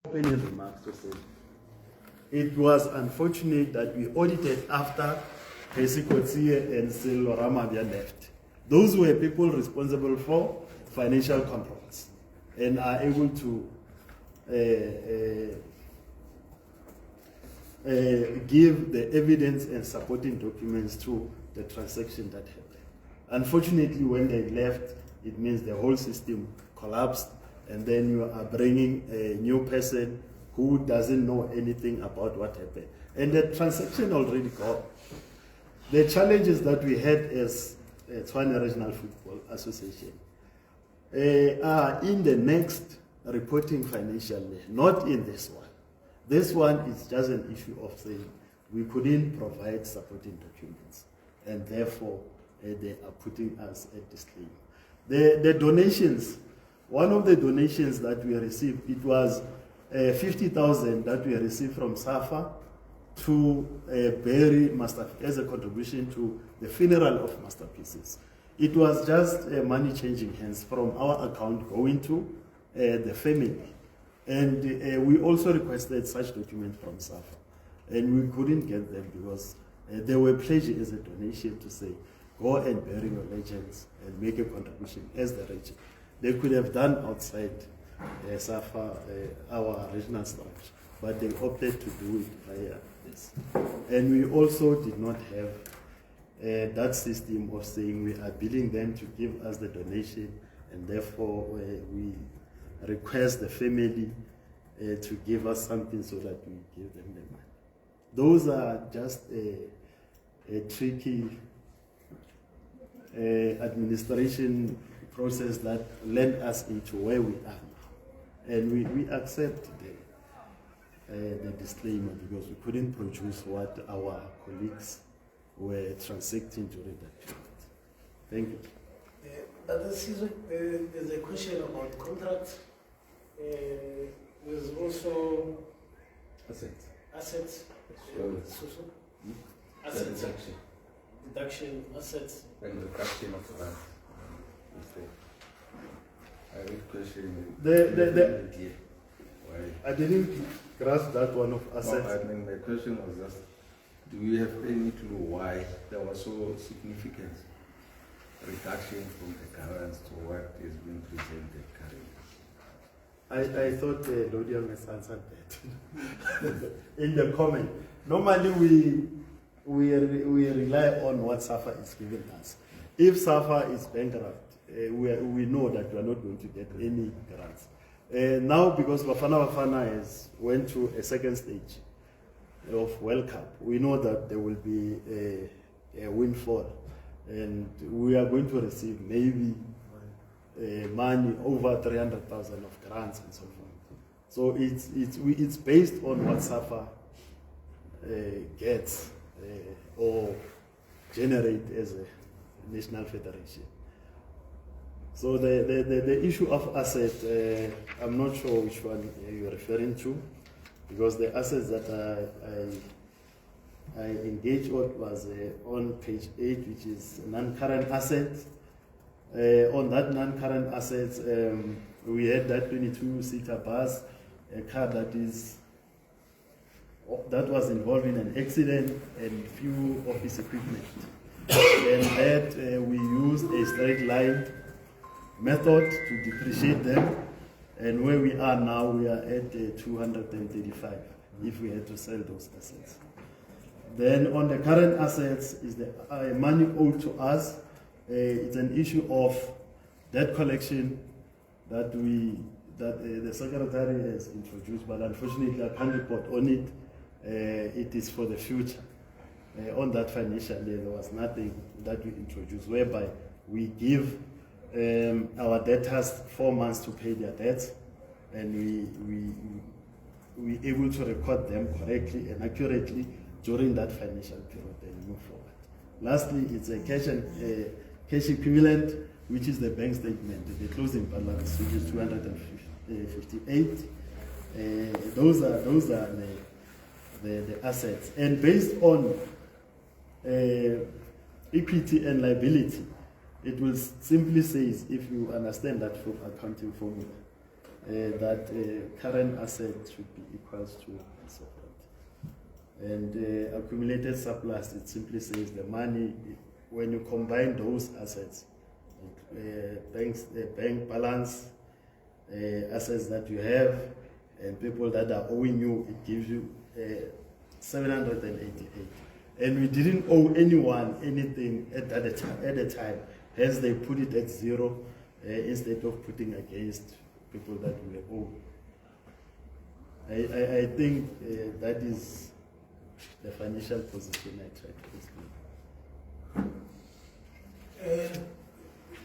Opening remarks to say, it was unfortunate that we audited after Casey Kotsie and Cyril Ramavia left. Those were people responsible for financial controls and are able to give the evidence and supporting documents to the transaction that happened. Unfortunately, when they left, it means the whole system collapsed, and then you are bringing a new person who doesn't know anything about what happened. And the transaction already gone. The challenges that we had as Tshwane Regional Football Association are in the next reporting financial year, not in this one. This one is just an issue of saying we couldn't provide supporting documents, and therefore they are putting us at disclaimer. The donations, one of the donations that we received, it was 50,000 that we received from SAFA to bury as a contribution to the funeral of masterpieces. It was just money changing hands from our account going to the family. And we also requested such documents from SAFA. And we couldn't get them because they were pledged as a donation to say, go and bury your legends and make a contribution as the region. They could have done outside SAFA, our regional structure, but they opted to do it via this. And we also did not have that system of saying we are billing them to give us the donation, and therefore we request the family to give us something so that we give them the money. Those are just a tricky administration process that led us into where we are now. And we accept the disclaimer because we couldn't produce what our colleagues were transacting during that period. Thank you. But there's a question about contracts. There's also assets. Assets. Deduction, assets. And reduction of funds. I read question. I didn't grasp that one of assets. No, I mean, my question was just, do you have any clue why there was so significant reduction from the current to what is being presented currently? I thought Lodian has answered that in the comment. Normally we rely on what SAFA is giving us. If SAFA is bankrupt, we know that we are not going to get any grants. Now, because Bafana has went to a second stage of World Cup, we know that there will be a windfall, and we are going to receive maybe money over 300,000 of grants and so forth. So it's based on what SAFA gets or generate as a national federation. So the issue of asset, I'm not sure which one you're referring to, because the assets that I engaged on was on page 8, which is non-current assets. On that non-current assets, we had that 22-seater bus, a car that was involved in an accident, and few office equipment. And that we used a straight line method to depreciate them, and where we are now, we are at 235 if we had to sell those assets. Then on the current assets is the money owed to us. It's an issue of debt collection that the secretary has introduced, but unfortunately I can't report on it. It is for the future. On that financial year, there was nothing that we introduced whereby we give our debtors 4 months to pay their debts, and we able to record them correctly and accurately during that financial period and move forward. Lastly, it's a cash equivalent, which is the bank statement, the closing balance, which is 258. Those are the assets, and based on equity and liability, it will simply say, if you understand that from accounting formula, that current assets should be equals to and so forth. And accumulated surplus, it simply says the money, when you combine those assets, bank balance, assets that you have, and people that are owing you, it gives you 788. And we didn't owe anyone anything at the time. Hence, they put it at 0 instead of putting against people that we owe. I think that is the financial position I tried to explain.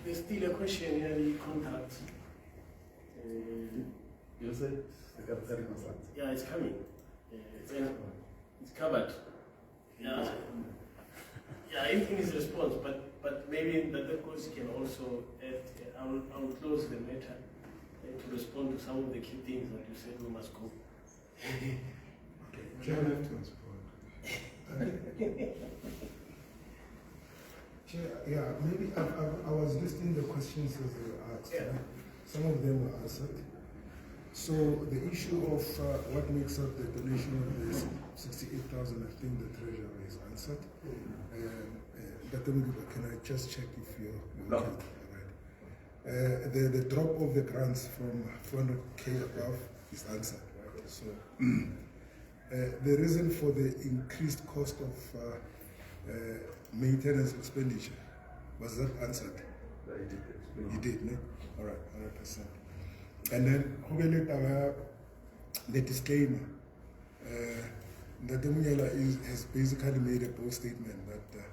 There's still a question here, the contract. You said secretary contract. Yeah, it's coming. It's covered. Yeah, yeah, in his response, but maybe the course can also add. I will close the matter to respond to some of the key things that you said we must go. Okay, Chair, I have to respond. Chair, yeah, maybe I was listing the questions as they were asked. Yeah. Right? Some of them were answered. So the issue of what makes up the donation of the 68,000, I think the treasurer has answered. Dr. Mugiba, can I just check if you're No. okay? All right. The drop of the grants from 400K above is answered, right? So the reason for the increased cost of maintenance expenditure, was that answered? You did, no? All right, 100%. And then, the disclaimer, that has basically made a bold statement that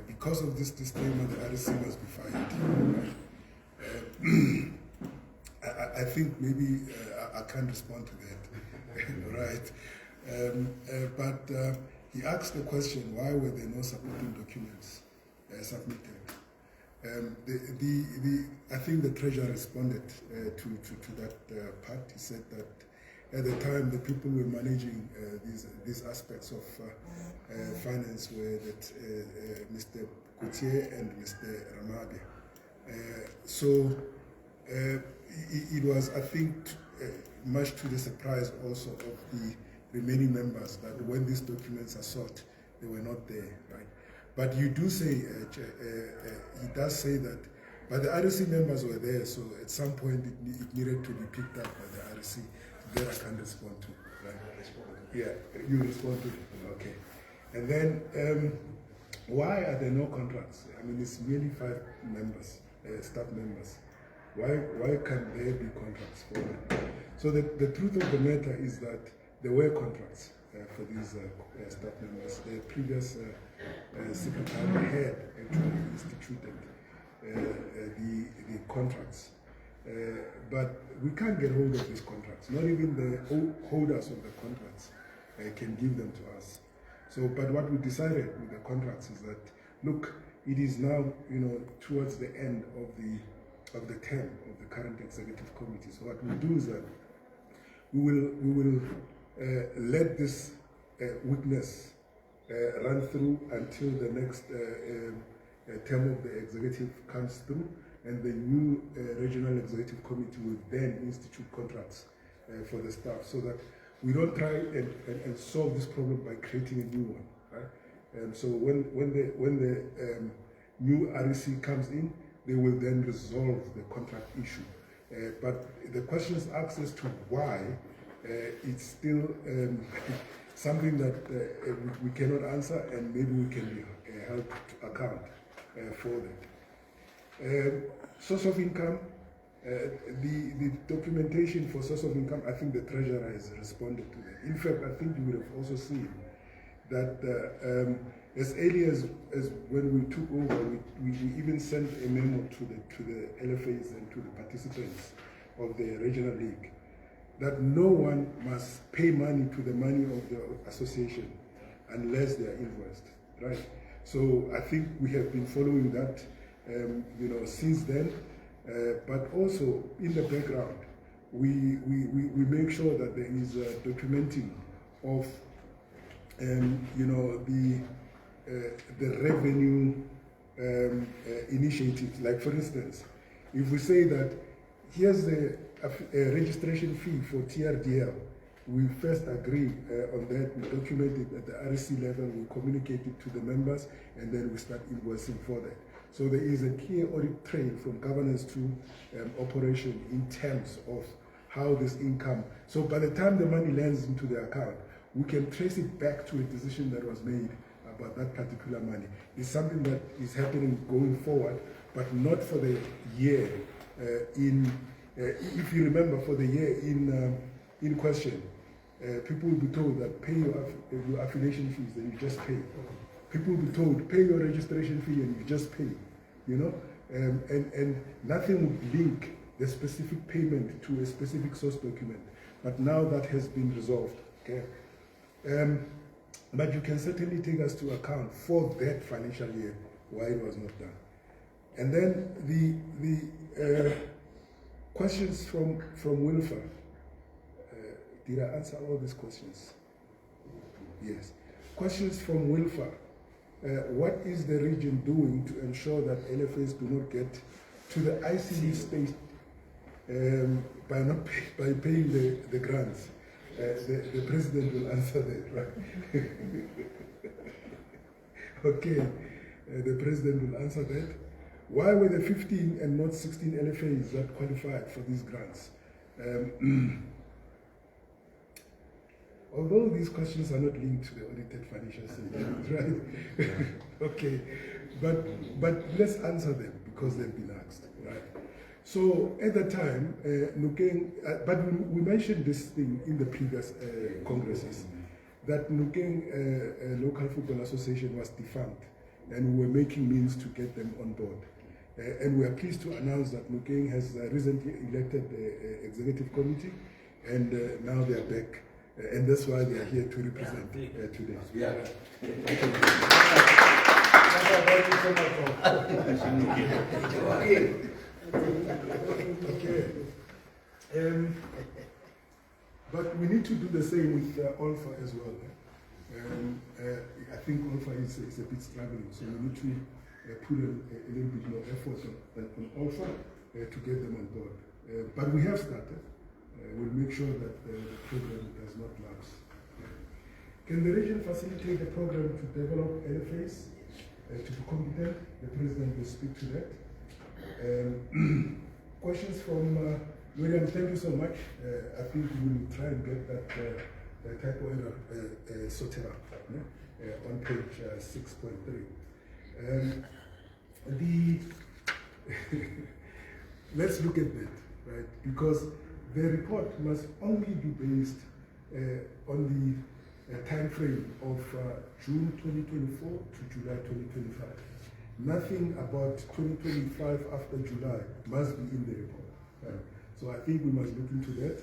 because of this disclaimer, the RSC must be fired. I think maybe I can't respond to that, right? But he asked the question, why were there no supporting documents submitted? I think the treasurer responded to that part. He said that at the time the people were managing these aspects of finance were that Mr. Coutier and Mr. Ramade. So it was, I think, much to the surprise also of the remaining members that when these documents are sought, they were not there, right? But you do say, he does say that, but the RSC members were there, so at some point it needed to be picked up by the RSC. That I can't respond to, right? Yeah, you respond to it, okay. And then, why are there no contracts? I mean, it's merely 5 members, staff members. Why can't there be contracts for them? So the truth of the matter is that there were contracts for these staff members. The previous secretary had actually instituted the contracts. But we can't get hold of these contracts. Not even the holders of the contracts can give them to us. So, but what we decided with the contracts is that, look, it is now, towards the end of the term of the current executive committee. So what we do is that we will let this weakness run through until the next term of the executive comes through, and the new regional executive committee will then institute contracts for the staff, so that we don't try and solve this problem by creating a new one, right? And so when the new REC comes in, they will then resolve the contract issue. But the questions asked as to why, it's still something that we cannot answer, and maybe we can be helped to account for that. Source of income, the documentation for source of income, I think the treasurer has responded to that. In fact, I think you would have also seen that as early as when we took over, we even sent a memo to the LFAs and to the participants of the regional league that no one must pay money to the money of the association unless they are invoiced, right? So I think we have been following that, since then. But also in the background, we make sure that there is documenting of, the revenue initiatives. Like for instance, if we say that here's the registration fee for TRDL. We first agreed on that, we documented at the RC level, we communicated to the members, and then we start invoicing for that. So there is a clear audit trail from governance to operation in terms of how this income. So by the time the money lands into the account, we can trace it back to a decision that was made about that particular money. It's something that is happening going forward, but not for the year. If you remember, for the year in question, people will be told that pay your affiliation fees, and you just pay. People will be told pay your registration fee, and you just pay. You know, and nothing would link the specific payment to a specific source document. But now that has been resolved. Okay. But you can certainly take us to account for that financial year why it was not done. And then the questions from Wilfer. Did I answer all these questions? Yes. Questions from Wilfer. What is the region doing to ensure that LFAs do not get to the ICD state by paying the grants? The president will answer that, right? Okay, the president will answer that. Why were the 15 and not 16 LFAs that qualified for these grants? Although these questions are not linked to the audited financial statement, right? Okay, but let's answer them because they've been asked, right? So at the time, but we mentioned this thing in the previous congresses, that Nukeng Local Football Association was defunct, and we were making means to get them on board. And we are pleased to announce that Nukeng has recently elected the executive committee, and now they are back. And that's why they are here to represent today. Yeah. Okay. But we need to do the same with Alpha as well. I think Alpha is a bit struggling, so we need to put a little bit more effort on Alpha to get them on board. But we have started. We'll make sure that the program does not lapse. Can the region facilitate the program to develop LFAs to be competent? The president will speak to that. Questions from William, thank you so much. I think we will try and get that type of error sorted out on page 6.3. Let's look at that, right? Because the report must only be based on the time frame of June 2024 to July 2025. Nothing about 2025 after July must be in the report. So I think we must look into that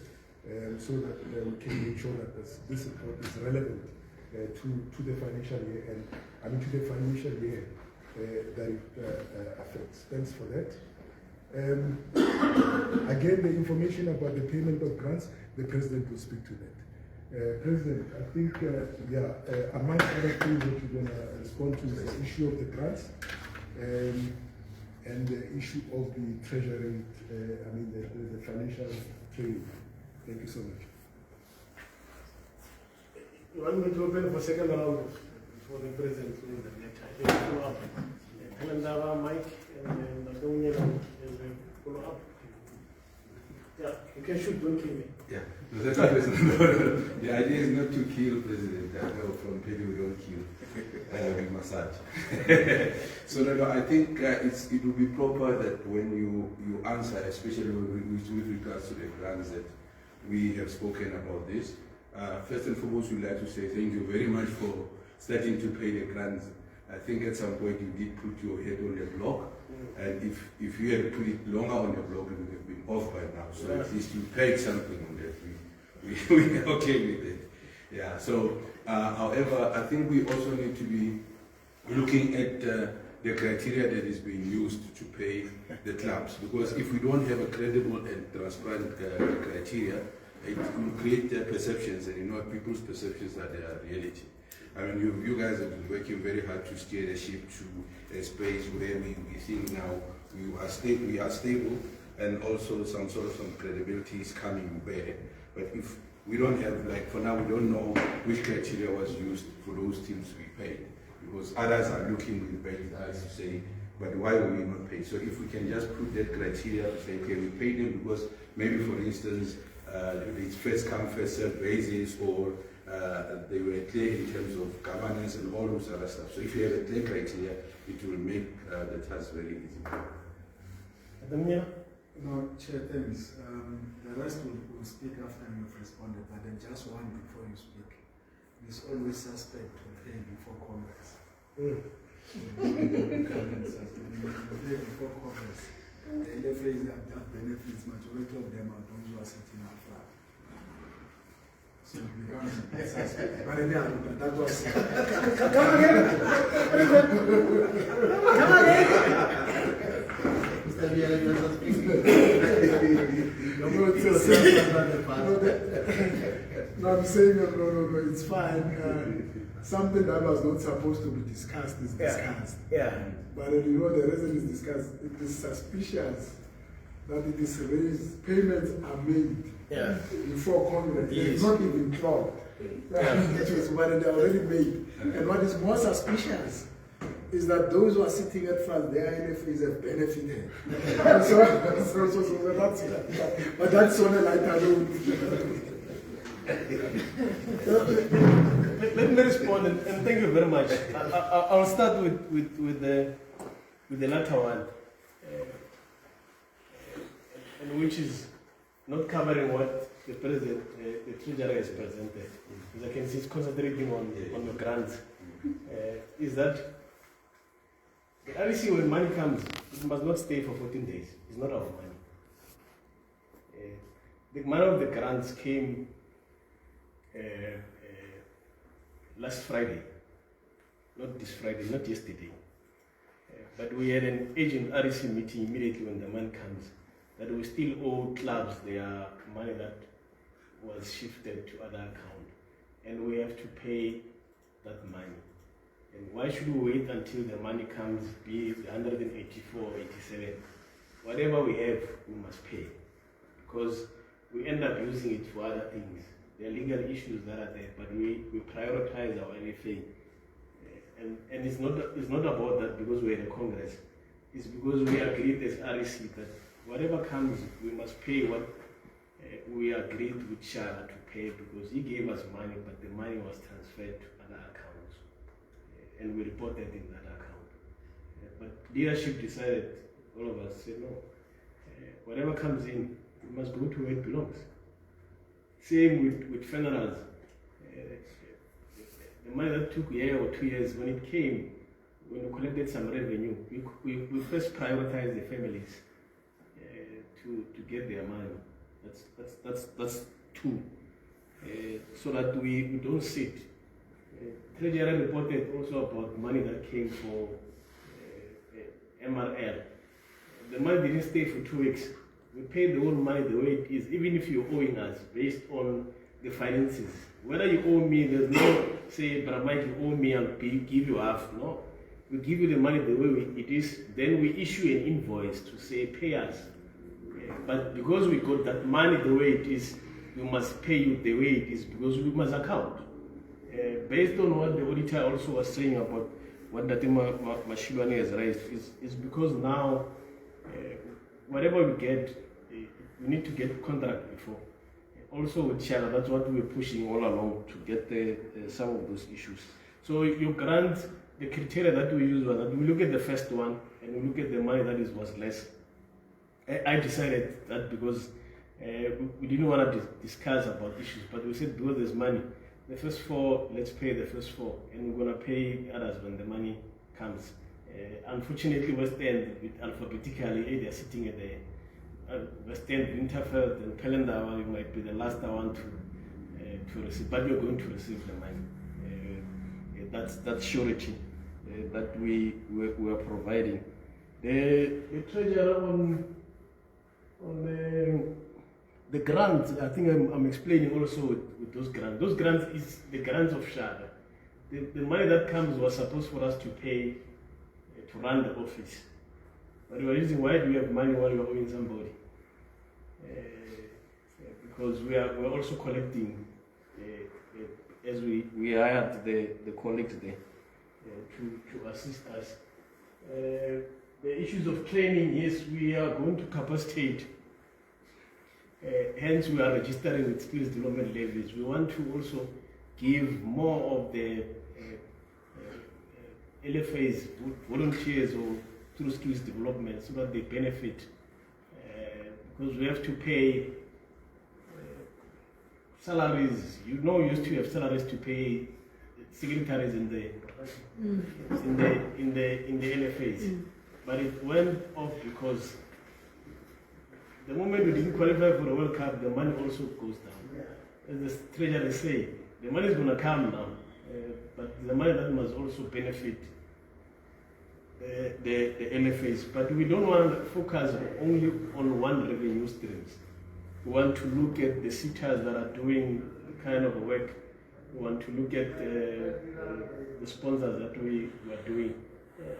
so that we can make sure that this report is relevant to the financial year and to the financial year that it affects. Thanks for that. Again, the information about the payment of grants, the president will speak to that. President, I think, among other things that you're going to respond to is the issue of the grants and the issue of the treasury, the financial trading. Thank you so much. You want me to open for second round before the president to the next follow-up? Kalendara, Mike, and Nadonia as a follow-up. Yeah, you can shoot, don't kill me. Yeah, no, that's the president. The idea is not to kill President. I know from people we don't kill. We massage. So no, I think it will be proper that when you answer, especially with regards to the grants that we have spoken about this. First and foremost, we'd like to say thank you very much for starting to pay the grants. I think at some point you did put your head on the block, and if you had put it longer on the block, it would have been off by now. So at least you paid something on that. We are okay with it. Yeah. So, however, I think we also need to be looking at the criteria that is being used to pay the clubs, because if we don't have a credible and transparent criteria, it will create their perceptions, and people's perceptions are their reality. I mean, you guys have been working very hard to steer the ship to a space where we think now we are stable, and also some credibility is coming back. But if we don't have, like for now, we don't know which criteria was used for those teams to be paid, because others are looking with bated eyes to say, but why were we not paid? So if we can just put that criteria to say, okay, we paid them because maybe, for instance, it's first come, first served basis, or they were clear in terms of governance and all those other stuff. So if you have a clear criteria, it will make the task very easy. Adamia? No, Chair, thanks. The rest will speak after you've responded, but then just one before you speak. It's always suspect to pay before Congress. Pay before Congress. The LFAs have that benefits, majority of them are those who are sitting up front. So it becomes a suspect. But anyhow, that was... Come again! Come again! No, I'm saying no, it's fine. Something that was not supposed to be discussed is discussed. Yeah. But the reason it's discussed, it is suspicious that it is raised, payments are made before Congress. Yes. It's not even clocked. Which is what they already made. And what is more suspicious is that those who are sitting at front, their NFAs have benefited. so that's it. But that's on a lighter note. Let me respond, and thank you very much. I'll start with the latter one, and which is not covering what the president, the treasurer has presented. As I can see, it's concentrating on the grants. Is that the REC, when money comes, it must not stay for 14 days. It's not our money. The money of the grants came last Friday, not this Friday, not yesterday. But we had an agent REC meeting immediately when the money comes, that we still owe clubs their money that was shifted to other account, and we have to pay that money. And why should we wait until the money comes, be it 184 or 87? Whatever we have, we must pay, because we end up using it for other things. There are legal issues that are there, but we prioritize our LFA. And it's not about that because we're in a Congress. It's because we agreed as REC that whatever comes, we must pay what we agreed with Shara to pay, because he gave us money, but the money was transferred to other accounts. And we reported in that account. But leadership decided, all of us said no. Whatever comes in, it must go to where it belongs. Same with funerals. The money that took a year or 2 years, when it came, when we collected some revenue, we first prioritized the families to get their money. That's two. So that we don't sit. Treasurer reported also about money that came for MRL. The money didn't stay for 2 weeks. We paid the whole money the way it is, even if you're owing us, based on the finances. Whether you owe me, there's no say, but Mike, you owe me, I'll give you half. No. We give you the money the way it is, then we issue an invoice to say, pay us. But because we got that money the way it is, we must pay you the way it is, because we must account. Based on what the auditor also was saying about what Datima Mashilwani has raised, is because now, whatever we get, we need to get contract before. Also with Shara, that's what we're pushing all along to get some of those issues. So you grant, the criteria that we use was that we look at the first one and we look at the money that was less. I decided that because we didn't want to discuss about issues, but we said because there's money, the first four, let's pay the first four, and we're going to pay others when the money comes. Unfortunately, West End, alphabetically, they're sitting at the West End, Winterfeld, and Pellendower, it might be the last one to receive, but you're going to receive the money. That's surety that we are providing. The treasurer on the grants, I think I'm explaining also with those grants. Those grants is the grants of Shara. The money that comes was supposed for us to pay to run the office. But we were using, why do we have money while we're owing somebody? because we're also collecting, as we hired the colleagues there to assist us. The issues of training, yes, we are going to capacitate. Hence, we are registering with skills development levies. We want to also give more of the LFAs, volunteers, or through skills development, so that they benefit. Because we have to pay salaries. You know, we used to have salaries to pay secretaries in the LFAs, but it went off because the moment we didn't qualify for the World Cup, the money also goes down. As the treasury say, the money is going to come now, but the money that must also benefit the LFAs. But we don't want to focus only on one revenue streams. We want to look at the sitters that are doing the kind of work. We want to look at the sponsors that we were doing.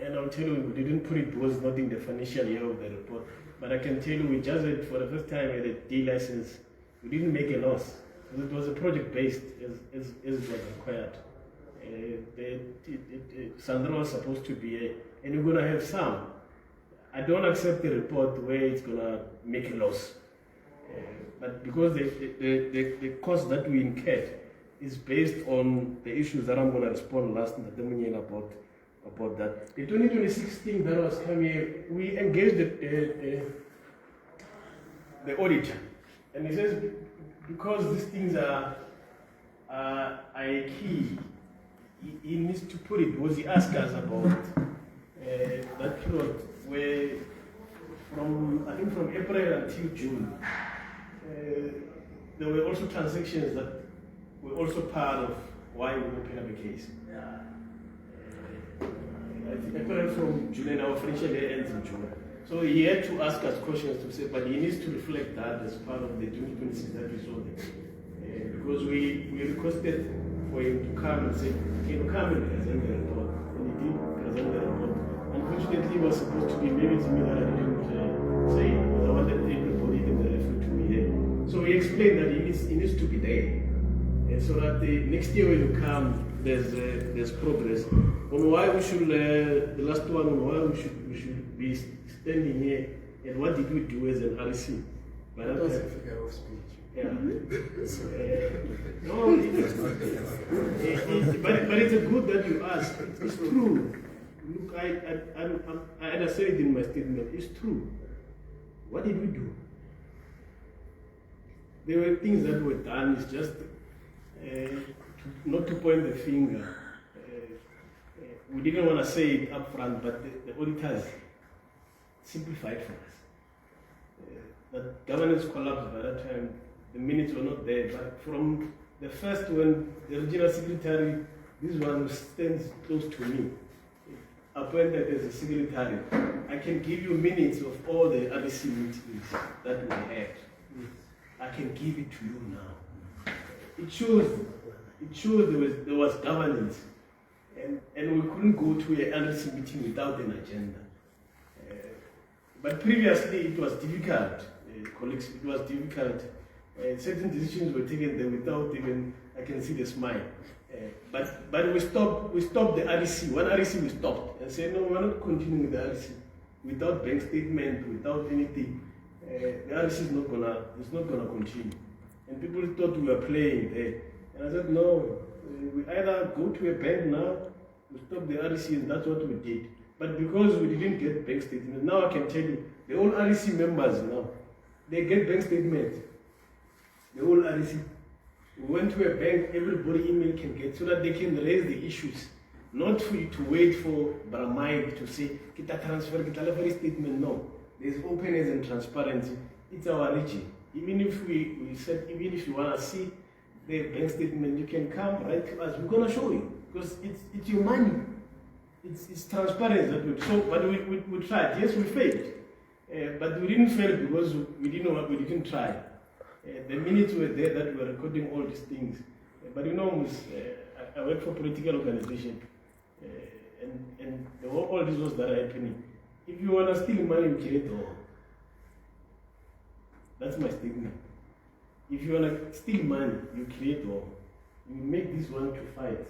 And I'll tell you, we didn't put it because not in the financial year of the report. But I can tell you, we just had, for the first time at a D license, we didn't make a loss. It was a project-based as it was required. Sandra was supposed to be and we're going to have some. I don't accept the report where it's going to make a loss. But because the cost that we incurred is based on the issues that I'm going to respond last about that. The 2026 thing that was coming, we engaged the auditor, and he says because these things are key, he needs to put it, because he asked us about that period where from April until June, there were also transactions that were also part of why we opened up a case. April from June, our financial year ends in June. So he had to ask us questions to say, but he needs to reflect that as part of the 2026 that we saw there. Because we requested for him to come and say, can you come and present the report? And he did present the report. Unfortunately, it was supposed to be maybe to me that I didn't say it, because I wanted everybody in the referee to be there. So we explained that he needs to be there. And so that the next year when you come, there's progress. On why we should, the last one, on why we should be standing here, and what did we do as an RC? But that was a figure of speech. Yeah. No, but it's a good that you ask. It's true. Look, I said it in my statement. It's true. What did we do? There were things that were done. It's just not to point the finger. We didn't want to say it up front, but the auditors simplified for us. That governance collapsed by that time. The minutes were not there, but from the first, when the regional secretary, this one who stands close to me, appointed as a secretary, I can give you minutes of all the RDC meetings that we had. I can give it to you now. It shows there was governance, and we couldn't go to a RDC meeting without an agenda. But previously it was difficult, colleagues, it was difficult. Certain decisions were taken there without even, I can see the smile. But we stopped the RDC. One RDC we stopped and said, no, we're not continuing with the RDC. Without bank statement, without anything, the RDC is not gonna continue. And people thought we were playing there. And I said, no, we either go to a bank now, we stop the RDC, and that's what we did. But because we didn't get bank statement, now I can tell you, the whole RDC members now, they get bank statement. The whole RDC. We went to a bank, everybody email can get, so that they can raise the issues. Not for you to wait for Bramide to say, kita transfer, kita level statement. No. There's openness and transparency. It's our region. Even if we said, even if you want to see the bank statement, you can come right to us. We're going to show you. Because it's your money. It's transparent that we so, but we tried. Yes, we failed. But we didn't fail because we didn't know what we didn't try. The minutes were there that we were recording all these things. But you know, I work for a political organization, and all this was that are happening. If you want to steal money, you kill it all. That's my statement. If you want to steal money, you create war. You make this one to fight.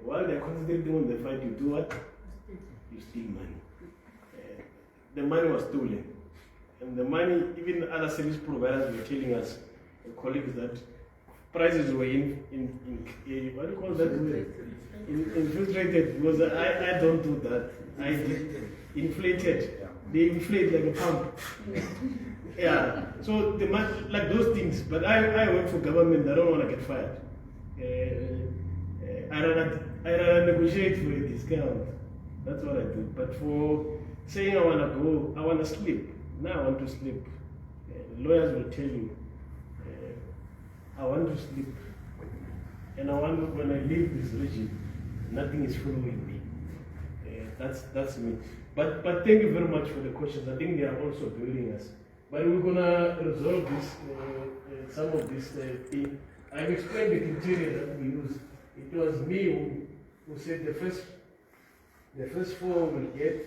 While they're concentrating on the fight, you do what? You steal money. The money was stolen. And the money, even other service providers were telling us, colleagues, that prices were what do you call that? Infiltrated. Because I don't do that. I inflated. They inflate like a pump. Yeah. So the money, like those things. But I work for government. I don't want to get fired. I rather negotiate for a discount. That's what I do. But for saying I want to go, I want to sleep. Now I want to sleep. Lawyers will tell you, I want to sleep. And I want, when I leave this regime, nothing is following me. That's me. But thank you very much for the questions. I think they are also building us. But we're gonna resolve this, some of this thing. I've explained the criteria that we use. It was me who said the first four will get,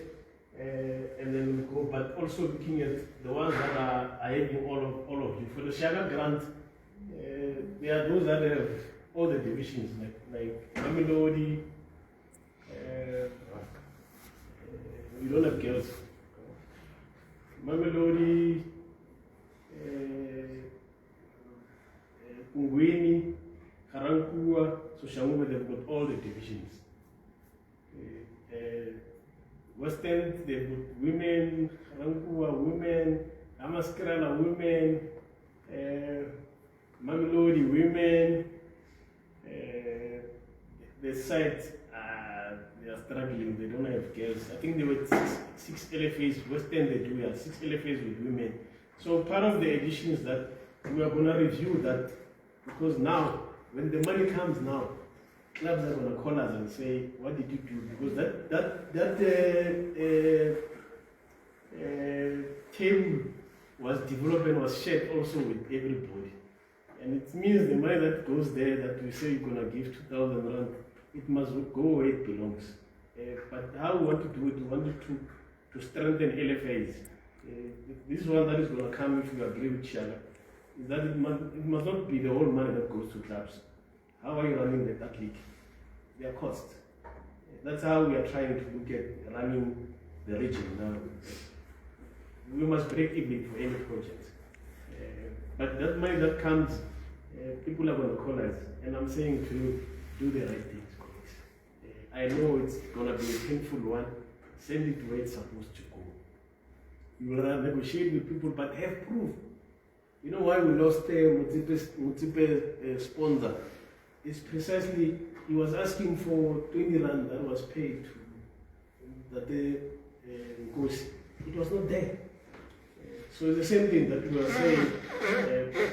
and then we'll go. But also looking at the ones that are having all of you. For the Shaga grant, there are those that have all the divisions, like Mamelodi. We don't have girls. Mamelodi, Ungweni, Karankua, so Shanguve, they've got all the divisions. Western, they've got women, Karankua, women, Amaskrala, women, Mamelodi, women. The sites, they are struggling, they don't have girls. I think there were six LFAs, Western they do have 6 LFAs with women. So part of the additions that we are going to review that, because now, when the money comes now, clubs are going to call us and say, what did you do? Because that table was developed and was shared also with everybody. And it means the money that goes there, that we say you're going to give 2,000 rand, it must go where it belongs. But how we want to do it, we want to strengthen LFAs. This one that is going to come, if you agree with Shaga, is that it must not be the whole money that goes to clubs. How are you running that league? Their cost. That's how we are trying to look at running the region now. We must break even for any project. But that money that comes, people are going to call us, and I'm saying to you, do the right things. I know it's going to be a painful one. Send it where it's supposed to go. You will negotiate with people, but have proof. You know why we lost Mutipe sponsor? It's precisely, he was asking for 20 rand that was paid to that because it was not there. So it's the same thing that we are saying,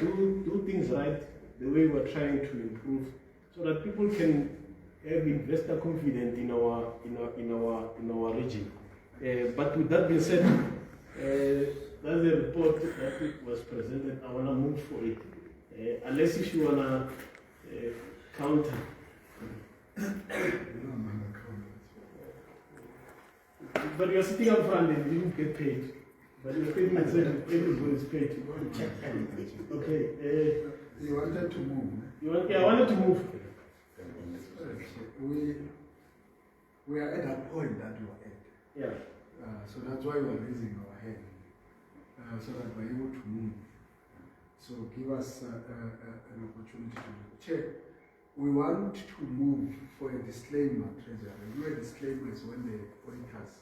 do things right the way we are trying to improve, so that people can have investor confidence in our region. But with that being said, that's the report that was presented. I want to move for it, unless if you want to counter. But you're sitting up front and you didn't get paid. But your statement said everybody is paid. Okay. You wanted to move. I wanted to move. We are at that point that you are at. Yeah. So that's why we are raising our hand, so that we're able to move. So give us an opportunity to check. We want to move for a disclaimer, Treasurer. A disclaimer is when the auditors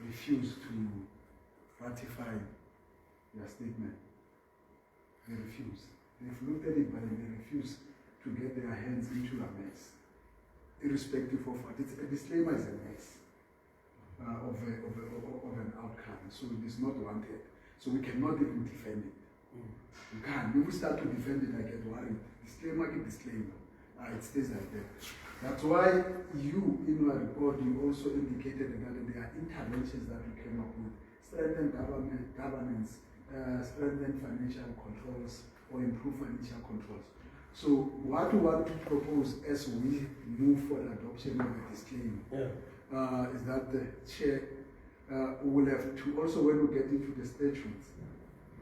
refuse to ratify their statement. They refuse. They've looked at it, but they refuse to get their hands into a mess. Irrespective of what. A disclaimer is a mess of an outcome. So it is not wanted. So we cannot even defend it. We can't. If we start to defend it, I get worried. Disclaimer, disclaimer. It stays like that. That's why you, in your report, you also indicated that there are interventions that we came up with. Strengthen governance, strengthen financial controls, or improve financial controls. So what we want to propose as we move for the adoption of the disclaimer is that the chair will have to also, when we get into the statutes,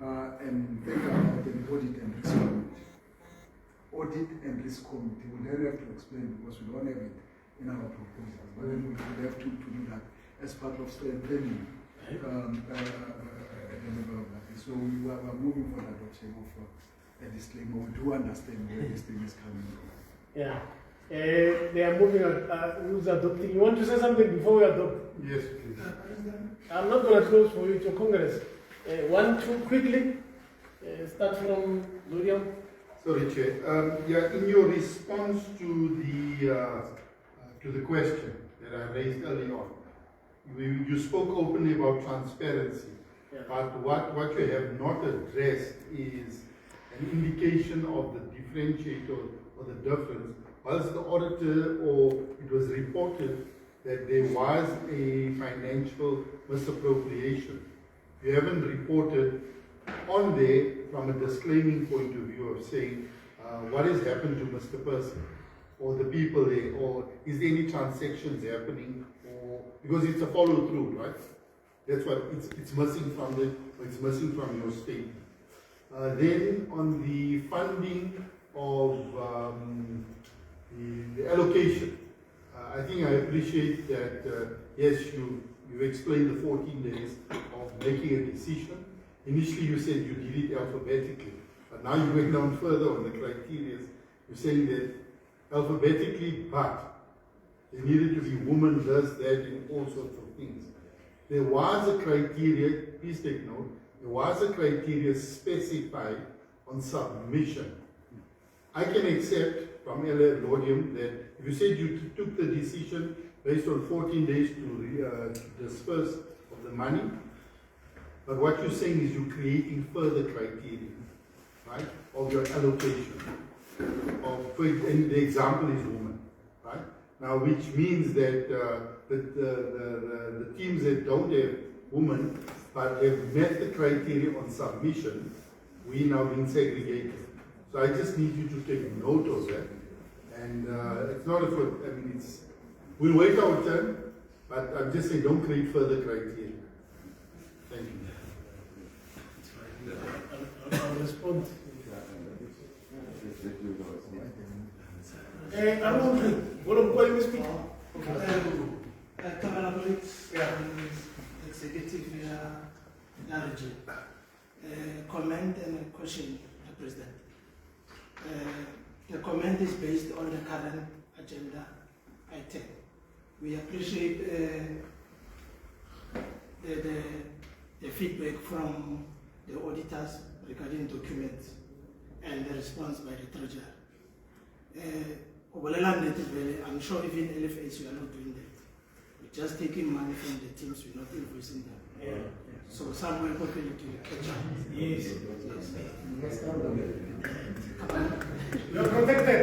and think about an audit and risk committee. Audit and risk committee, we then have to explain because we don't have it in our proposals, but then we will have to do that as part of strengthening so we are moving for the adoption of a disclaimer. We do understand where this thing is coming from. Yeah. They are moving who's adopting. You want to say something before we adopt? Yes, please. I'm not going to close for you to Congress. 1, 2, quickly. Start from William. Sorry, Chair. Yeah, in your response to the question that I raised earlier on, you spoke openly about transparency. Yeah. But what you have not addressed is an indication of the differentiator or the difference. Was the auditor or it was reported that there was a financial misappropriation? You haven't reported on there from a disclaiming point of view of saying what has happened to Mr. Person or the people there, or is there any transactions happening, or because it's a follow through, right? That's what it's missing from your statement. Then on the funding of the allocation, I think I appreciate that. Yes, you explained the 14 days of making a decision. Initially, you said you did it alphabetically, but now you went down further on the criteria. You're saying that alphabetically, but there needed to be woman does that in all sorts of things. There was a criteria, please take note, there was a criteria specified on submission. I can accept from LA Laudium that if you said you took the decision based on 14 days to disperse of the money, but what you're saying is you're creating further criteria, right, of your allocation. And the example is woman, right? Now, which means that the teams that don't have women but have met the criteria on submission, we now being segregated. So I just need you to take note of that. And it's not we'll wait our turn, but I'm just saying don't create further criteria. Thank you. I'll respond. Arnold, what are you speaking? Executive comment and a question, President. The comment is based on the current agenda item. We appreciate the feedback from the auditors regarding documents and the response by the treasurer. I'm sure even LFAs we are not doing that. We're just taking money from the teams, we're not invoicing them. Yeah. So somewhere hopefully to catch up. Yes. Yes. You are protected.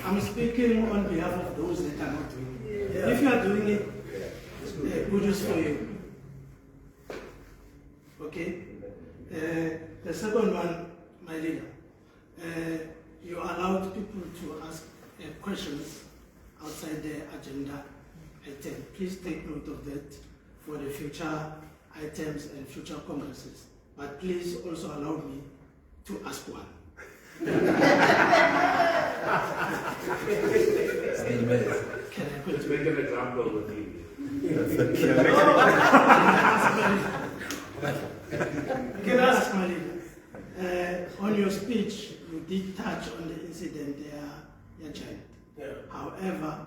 I'm speaking on behalf of those that are not doing it. Yeah. If you are doing it, good news for you. Okay? The second one, my leader. You allowed people to ask questions outside the agenda item. Please take note of that for the future items and future congresses. But please also allow me to ask one. Can I continue? Make an example with you. Can I ask my leader? On your speech, you did touch on the incident there, Giant. Yeah. However,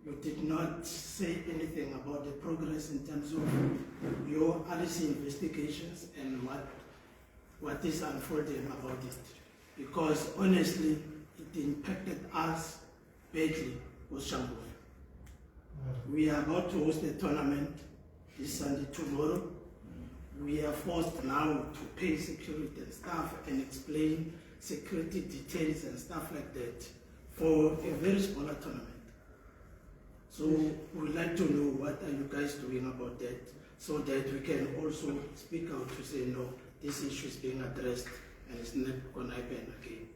you did not say anything about the progress in terms of your RC investigations and what is unfolding about it. Because honestly, it impacted us badly with Shambo. We are about to host a tournament this Sunday tomorrow. We are forced now to pay security and staff and explain security details and stuff like that for a very smaller tournament. So we'd like to know what are you guys doing about that so that we can also speak out to say, no, this issue is being addressed and it's not going to happen again.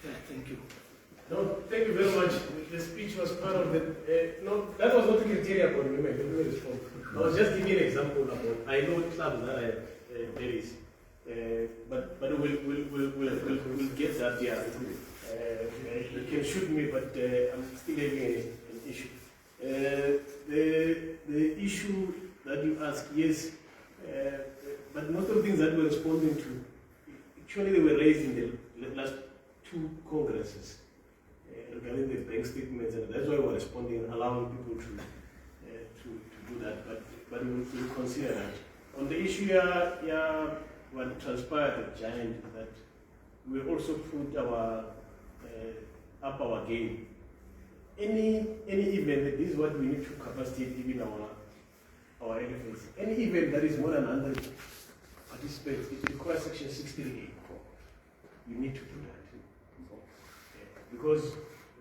Yeah, thank you. No, thank you very much. The speech was part of the, no, that was not the criteria for women. I was just giving an example about, I know clubs that have there is. But we'll get that. Yeah. You can shoot me, but I'm still having an issue. The issue that you ask, yes, but most of the things that we're responding to, actually they were raised in the last two congresses regarding the bank statements, and that's why we're responding, allowing people to do that. But we'll consider that. On the issue, what transpired at Giant is that we also put our up our game. Any event, this is what we need to capacitate even our LFAs. Any event that is more than 100 participants, it requires section 63A. You need to do that. Because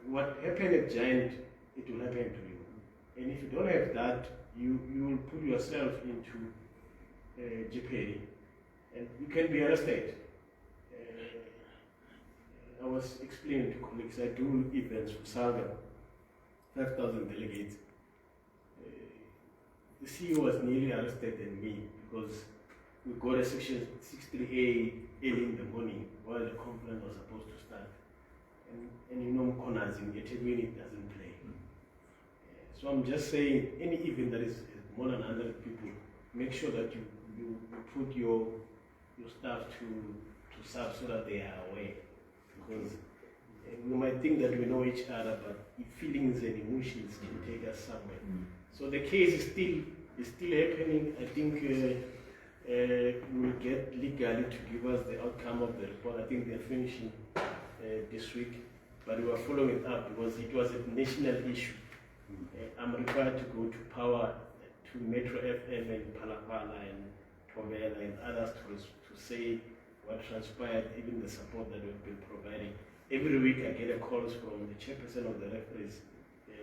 what happened at Giant, it will happen to you. And if you don't have that, you will put yourself into jeopardy. And you can be arrested. I was explaining to colleagues, I do events for Salga, 5,000 delegates. The CEO was nearly arrested than me because we got a section 63A early in the morning while the conference was supposed to start. And you know, corners in it doesn't play. So I'm just saying, any event that is more than 100 people, make sure that you put your staff to serve so that they are aware. Because we might think that we know each other, but feelings and emotions can take us somewhere. So the case is still happening. I think we'll get legally to give us the outcome of the report. I think they're finishing this week, but we are following it up because it was a national issue. I'm required to go to Power, to Metro FM and Palapala and Tovela and others to say what transpired, even the support that we've been providing. Every week I get calls from the chairperson of the referees,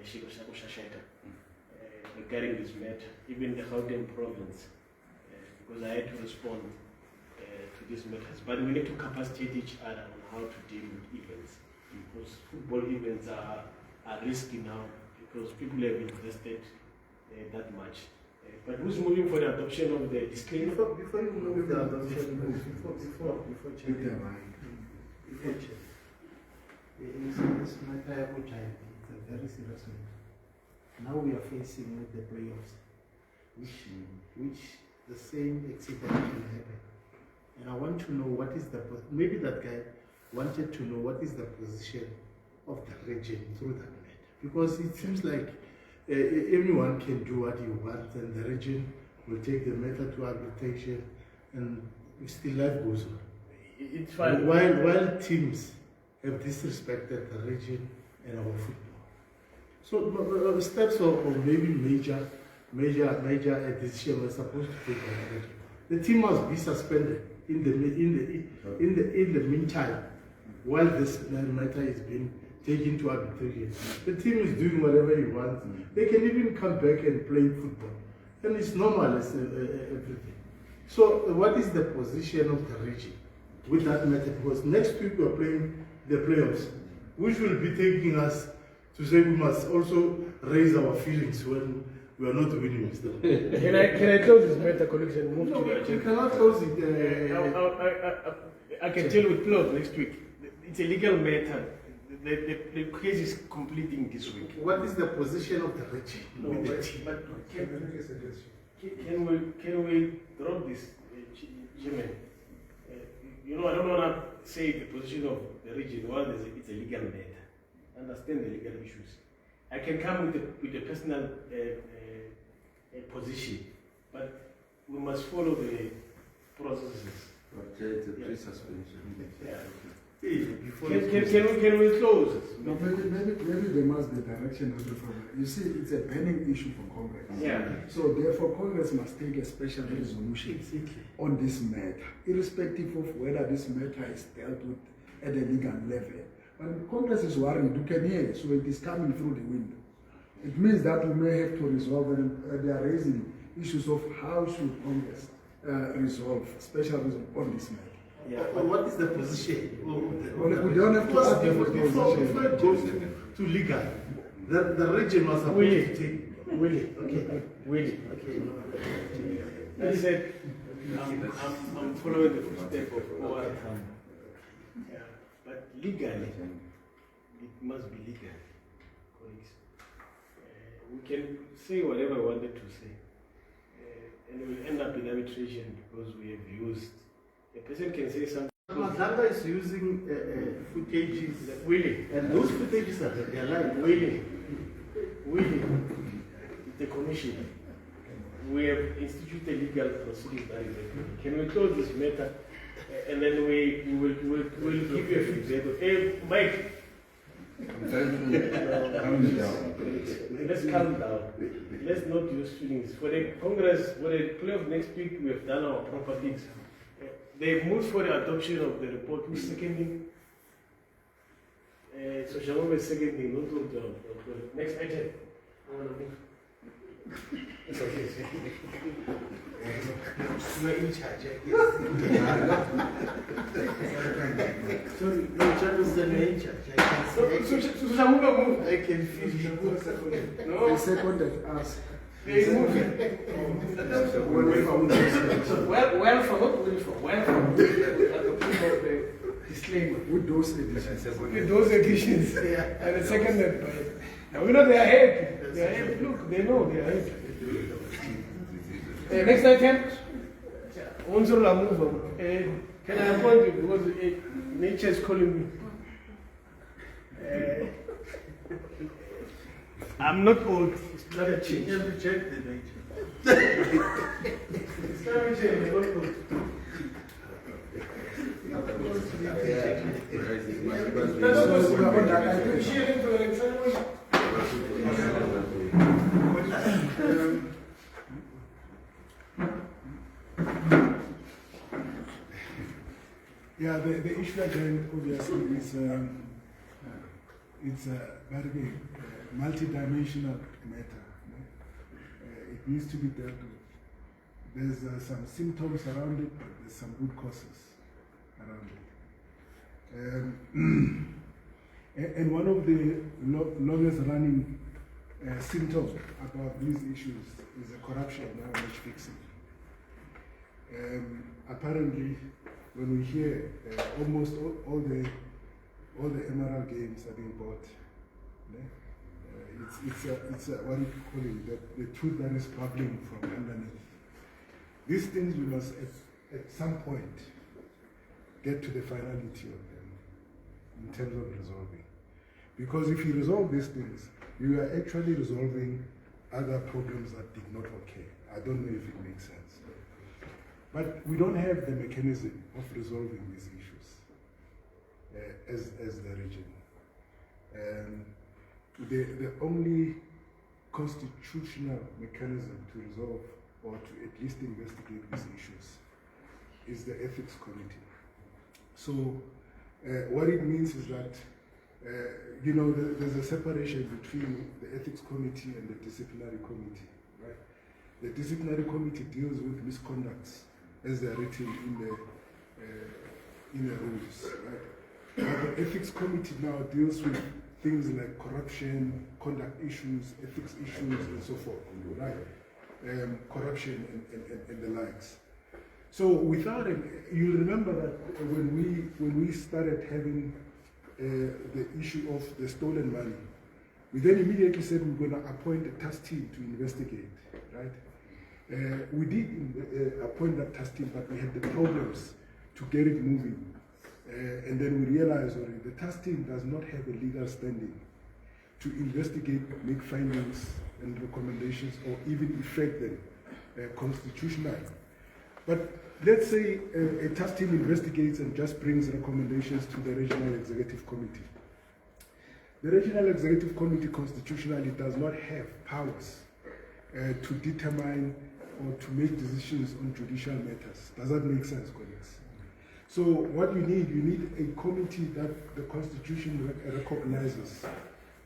Shiko Shasheta, regarding this matter, even the Gauteng province, because I had to respond to these matters. But we need to capacitate each other on how to deal with events, because football events are risky now, because people have invested that much. But who's moving for the adoption of the disclaimer? Before you move the adoption, before changing this matter every time, it's a very serious matter. Now we are facing with the playoffs, which the same accident can happen. And I want to know what is maybe that guy wanted to know what is the position of the region through that matter. Because it seems like everyone can do what he wants, and the region will take the matter to arbitration, and still life goes on. It's fine. While teams have disrespected the region and our football. So steps of maybe major decision were supposed to take on the region. The team must be suspended in the meantime, while this matter is being taken to arbitration. The team is doing whatever he wants. They can even come back and play football. And it's normal as everything. So what is the position of the region with that matter? Because next week we are playing the playoffs, which will be taking us to say we must also raise our feelings when we are not winning. Can I close this matter, colleagues, and move to the agenda? You cannot close it. I can tell you close next week. It's a legal matter. The case is completing this week. What is the position of the region? No, but can we drop this, Chairman? I don't want to say the position of the region while it's a legal matter. Understand the legal issues. I can come with a personal position, but we must follow the processes. Okay, it's a pre-suspension. Yeah. Can we close? No, maybe there must be a direction that we follow. You see, it's a pending issue for Congress. Yeah. So therefore, Congress must take a special resolution on this matter, irrespective of whether this matter is dealt with at a legal level. When Congress is worried, you can hear, so it is coming through the window. It means that we may have to resolve, and they are raising issues of how should Congress resolve, special resolve on this matter. Yeah, but what is the position? We don't have to ask them before it goes to legal. The region was supposed to take. Willie. Okay. Willie. Okay. I said, I'm following the footsteps of OR. Yeah, but legally, it must be legal, colleagues. We can say whatever we wanted to say, and we'll end up in arbitration because we have used. A person can say something. Mazanga is using footages, Willing. and those footages are they are like Willing. The commission. We have instituted legal proceedings that is okay. Can we close this matter? And then we'll give you a feedback. Hey, Mike. I'm trying to calm down. Let's calm down. Let's not use feelings. For the Congress, for the play of next week, we have done our proper things. They've moved for the adoption of the report. Who's seconding? So Shalom is seconding, not to John. Next item. I want to move. It's okay. You are in charge. sorry, no, Charles the in charge. I can feel you. No. I seconded us. They move. Well for the disclaimer. With those editions. With those editions. And the second now we know they are happy. They are happy. Look, they know they are happy. Next item. Can I appoint you because nature is calling me? I'm not old. It's not a change. You have to check the nature. It's not a change. I'm not old. Yeah, the issue again, obviously, is it's a very multi-dimensional matter. It needs to be dealt with. There's some symptoms around it, but there's some good causes around it. And one of the longest running symptoms about these issues is the corruption around match fixing. Apparently, when we hear almost all the MRL games are being bought, it's what do you call it, the truth that is bubbling from underneath. These things we must at some point get to the finality of them in terms of resolving. Because if you resolve these things, you are actually resolving other problems that did not occur. I don't know if it makes sense. But we don't have the mechanism of resolving these issues as the region. The only constitutional mechanism to resolve or to at least investigate these issues is the Ethics Committee. So what it means is that, there's a separation between the Ethics Committee and the Disciplinary Committee, right? The Disciplinary Committee deals with misconducts as they're written in the rules, right? But the Ethics Committee now deals with things like corruption, conduct issues, ethics issues, and so forth, right? Corruption and the likes. So without it, you remember that when we started having the issue of the stolen money, we then immediately said we're going to appoint a task team to investigate, right? We did appoint that task team, but we had the problems to get it moving. And then we realized already the task team does not have a legal standing to investigate, make findings and recommendations, or even effect them constitutionally. But let's say a task team investigates and just brings recommendations to the Regional Executive Committee. The Regional Executive Committee constitutionally does not have powers to determine or to make decisions on judicial matters. Does that make sense, colleagues? So what you need a committee that the Constitution recognizes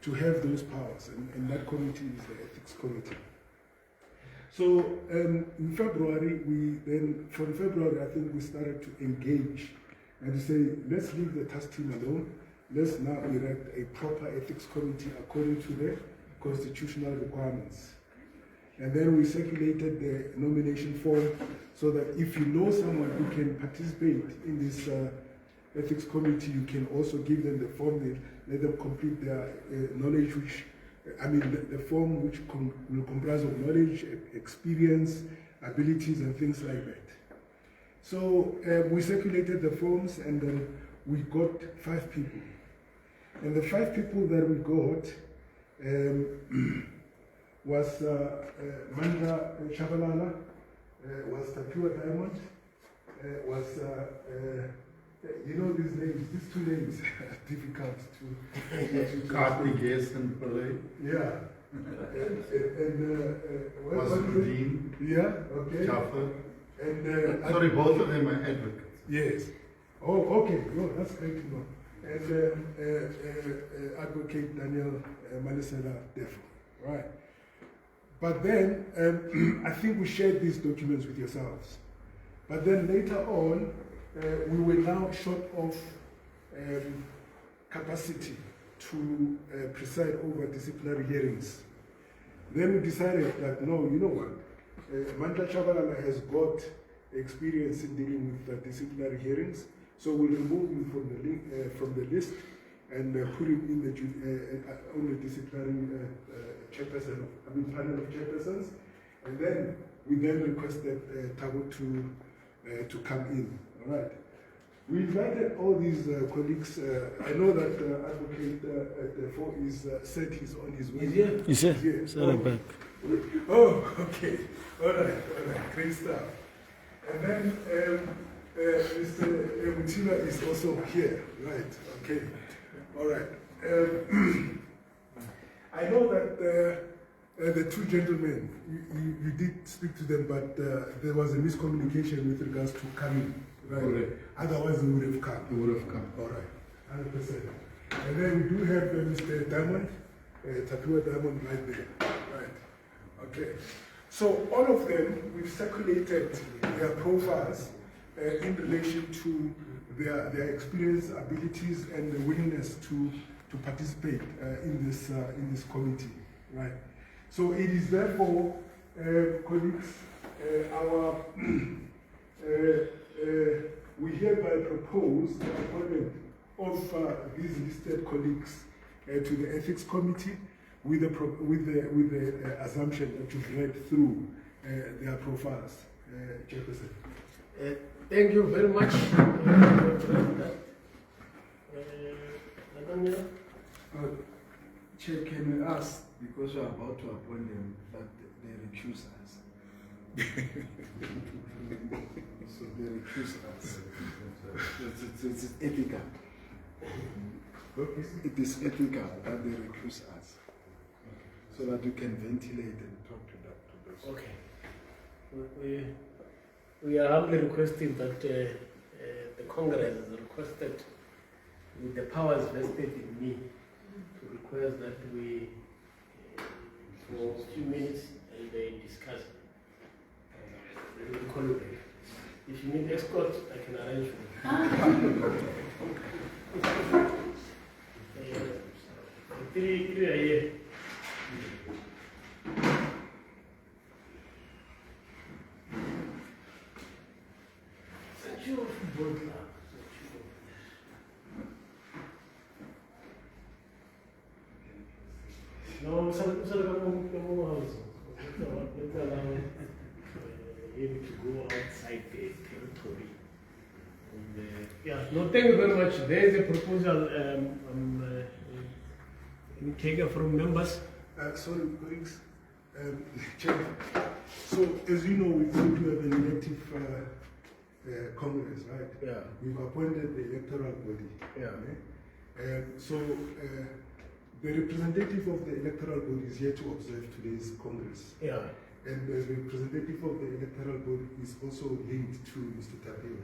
to have those powers, and that committee is the Ethics Committee. So in February, from February, I think we started to engage and to say, let's leave the task team alone. Let's now erect a proper ethics committee according to the constitutional requirements. And then we circulated the nomination form so that if you know someone who can participate in this ethics committee, you can also give them the form, let them complete their knowledge, which, the form which will comprise of knowledge, experience, abilities, and things like that. So we circulated the forms, and then we got 5 people. And the 5 people that we got was Manda Chabalala, was Tapua Diamond, was, you know these names, these 2 names are difficult to Karthik, yes, and Pillai. Yeah. Was Dean. Yeah, okay. Jaffer. And Sorry, both of them are advocates. yes. Oh, okay. No, that's great to know. And Advocate Daniel Malisela Defo. Right. But then, I think we shared these documents with yourselves. But then later on, we were now short of capacity to preside over disciplinary hearings. Then we decided that, no, you know what? Mandla Chabalala has got experience in dealing with disciplinary hearings, so we'll remove him from the list and put him in the on the disciplinary chairperson, panel of chairpersons, and then we requested Tabo to come in. All right. We invited all these colleagues. I know that Advocate Defo is said he's on his way. He's here. He's here. Back. Oh, okay. All right. Great stuff. And then Mr. Mutina is also here. Right. Okay. All right. I know that the 2 gentlemen, you did speak to them, but there was a miscommunication with regards to coming. Right. Correct. Otherwise, they would have come. They would have come. All right. 100%. And then we do have Mr. Diamond, Tapua Diamond right there. Right. Okay. So all of them, we've circulated their profiles in relation to their experience, abilities, and the willingness to participate in this committee. Right. So it is therefore, colleagues, we hereby propose the appointment of these listed colleagues to the ethics committee with the assumption that you've read through their profiles. Chairperson. Thank you very much. Chair, can we ask, because we are about to appoint them, that they recuse us? So they recuse us. It's ethical. It is ethical that they recuse us, so that we can ventilate and talk to those. Okay. We are humbly requesting that the Congress has requested, with the powers vested in me, to request that we, for a few minutes, and they discuss. If you need escort, I can arrange for you. Three are here. No, let's allow him to go outside the territory. And, no, thank you very much. There is a proposal taken from members. Sorry, colleagues. Chair. So, as you know, we do have an elective Congress, right? Yeah. We've appointed the electoral body. Yeah. So, the representative of the electoral body is here to observe today's Congress. Yeah. And the representative of the electoral body is also linked to Mr. Tapia.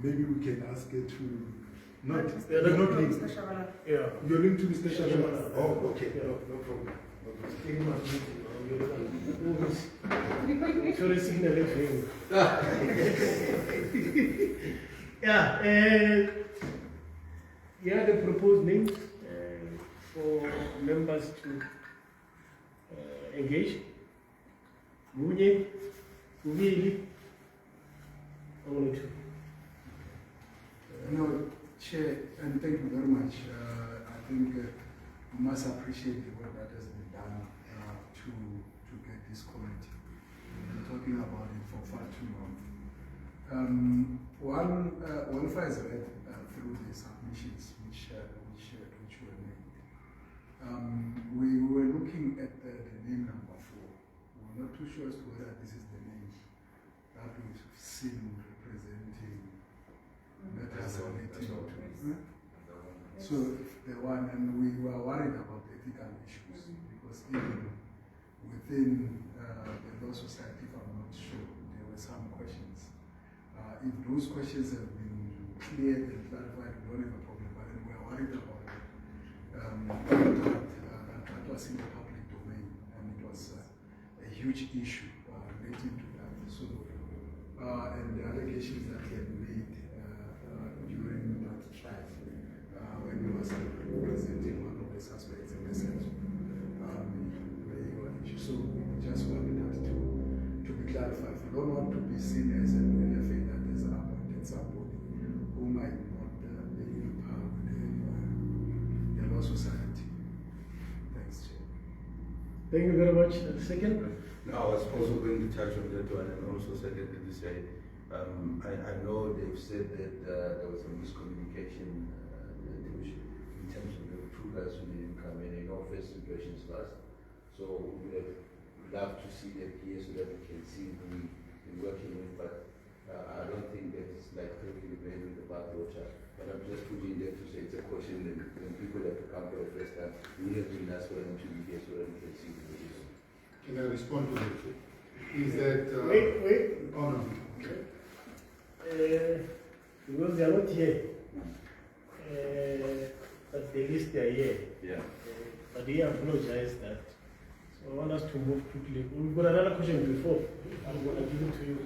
Maybe we can ask her to not. You're not linked. Yeah. You're linked to Mr. Shabana. Oh, okay. Yeah. No problem. Sorry, signal for you. Yeah. Yeah, the proposed names for members to engage. Munye, Uvili, only two. No, Chair, and thank you very much. I think we must appreciate the work that has been done to get this committee. We've been talking about it for far too long. One has read through the submissions which were made. We were looking at the name number 4. We were not too sure as to whether this is the name that we've seen representing matters relating to. So the one, and we were worried about ethical issues because even within the Law Society, if I'm not sure, there were some questions. If those questions have been cleared and clarified, we don't have a problem, but then we are worried about it. That was in the public domain, and it was a huge issue relating to that. So, and the allegations that he had made during that trial, when he was presenting one of the suspects in the sense so we just wanted that to be clarified. We don't want to be seen as an LFA that has appointed somebody who might not be in power with the Law Society. Thanks, Chair. Thank you very much. Second? No, I was also going to touch on that one and also secondly to say, I know they've said that there was a miscommunication in terms of the recruiters who didn't come in all first impressions first. So we would love to see them here so that we can see who we're working with, but I don't think that it's like totally made with the backwater. But I'm just putting that to say it's a question that when people have to come for the first time, we have been asked for them to be here so that we can see the video. Can I respond to that? Is that... Wait. Oh, no. Okay. Because they are not here. But the list they are here. Yeah. But he apologized that. So I want us to move quickly. We've got another question before. I'm going to give it to you.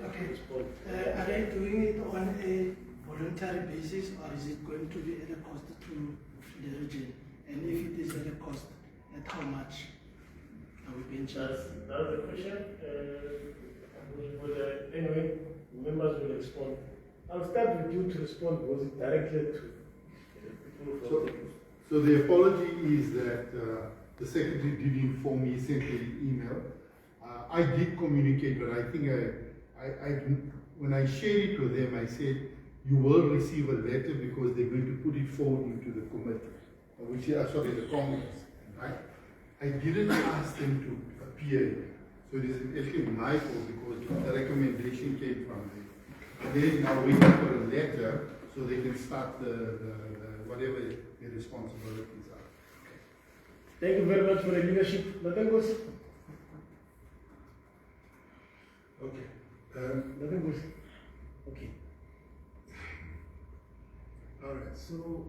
Okay. Respond. Are they doing it on a voluntary basis, or is it going to be at a cost to the region? And if it is at a cost, at how much are we being charged? That's the question. Anyway, members will respond. I'll start with you to respond because it's directly to people from So the apology is that the secretary did inform me, sent an email. I did communicate, but I think when I shared it with them, I said, you will receive a letter because they're going to put it forward into the committee, which is sorry, the Congress. Right? I didn't ask them to appear. So it is actually my fault because the recommendation came from them. And they're now waiting for a letter so they can start the whatever their responsibilities are. Thank you very much for the leadership. Nothing goes. Okay. Nothing goes. Okay. All right. So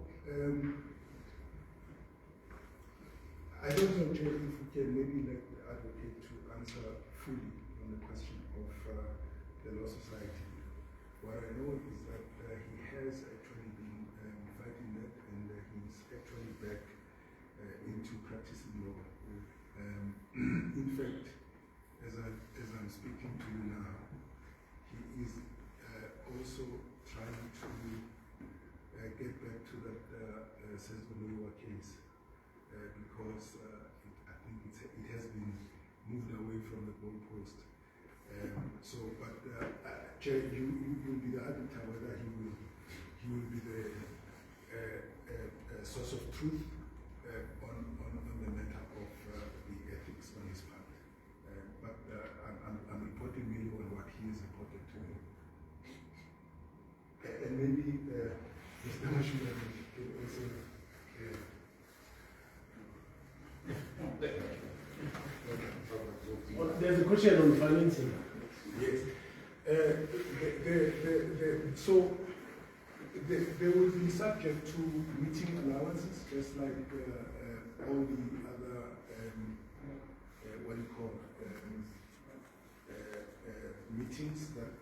I don't know, Chair, if we can maybe let the advocate to answer fully on the question of the Law Society. What I know is that he has actually been fighting that, and he's actually back into practicing law. In fact, as I'm speaking to you now, he is also trying to get back to that Sezbolua case because I think it has been moved away from the goalpost. But Chair, you'll be the arbiter whether he will be the source of truth on the matter of the ethics on his part. But I'm reporting really on what he is reporting to me. And maybe Mr. Mashuga can also. There's a question on financing. Yes. So they will be subject to meeting allowances, just like all the other, what do you call meetings that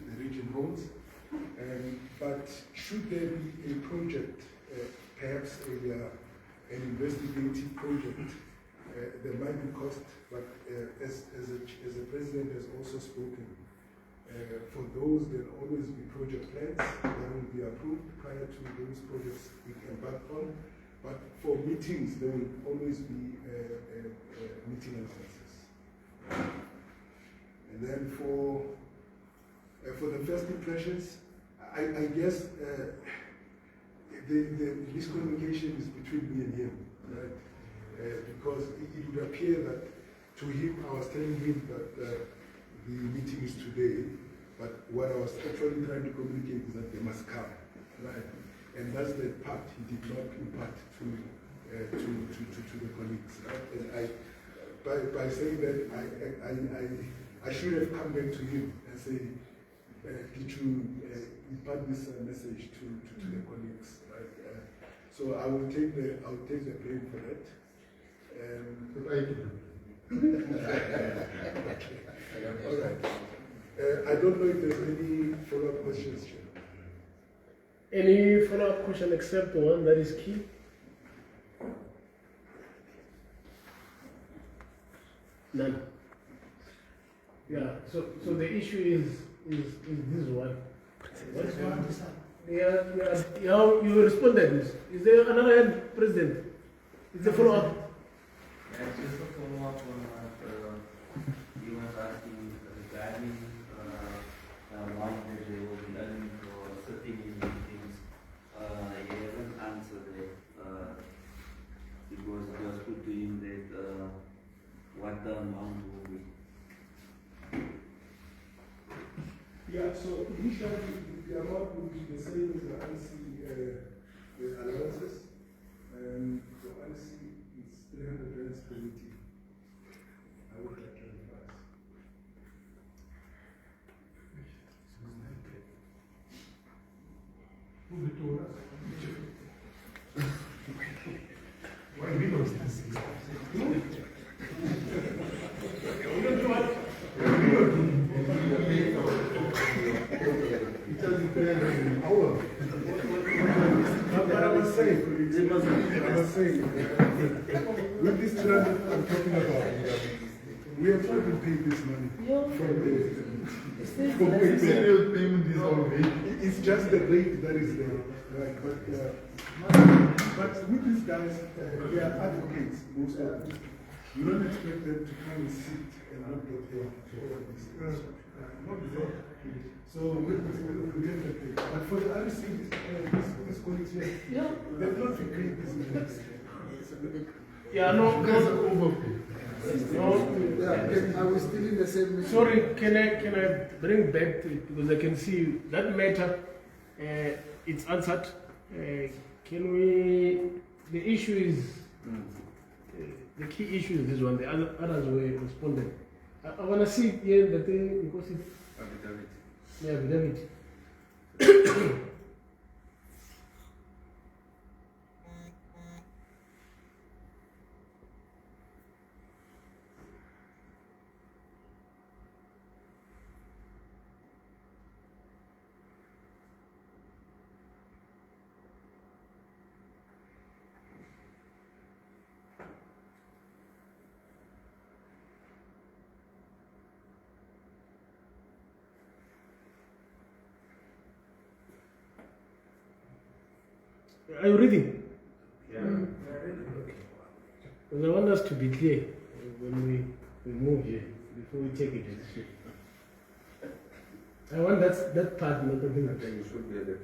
the region holds. But should there be a project, perhaps an investigative project there might be cost, but as the president has also spoken, for those there will always be project plans that will be approved prior to those projects being embarked on. But for meetings, there will always be meeting expenses. And then for the first impressions, I guess the miscommunication is between me and him, right? Because it would appear that to him, I was telling him that the meeting is today, but what I was actually trying to communicate is that they must come, right? And that's the part he did not impart to the colleagues, right? And by saying that, I should have come back to him and say, did you impart this message to the colleagues, right? So I will take the blame for that. All right. I don't know if there's any follow-up questions, Chair. Any follow-up question except the one that is key? None. Yeah, so the issue is this one. What's one? Yeah, you responded this. Is there another hand, President? Is there follow-up? Yeah, just a follow-up on what you was asking regarding the amount that they will be earning for sitting in meetings. You haven't answered it because it was put to him that what the amount will be. Yeah, so initially the amount would be the same as the ANSI allowances. And the ANSI is 300 rands per meeting. I would like to advise. Move it to us. Why we don't But I was saying, with this trend I'm talking about, we have not been paid this money from the serial payment is already. It's just the rate that is there, right? But with these guys, they are advocates, most of them. You don't expect them to come and sit and not get paid for all these things. Not there. So we get the pay. But for the other things, this colleagues here, they've not been paid this money. Yeah, no. Guys are overpaid. No. Yeah, are we still in the same meeting? Sorry, can I bring back to it because I can see that matter, it's answered. Can we, the issue is, the key issue is this one, the others were responded. I want to see here the thing because it's, yeah, affidavit. Are you reading? Yeah. Because I want us to be clear when we move here, before we take it. I want that part, not the thing. You should be at the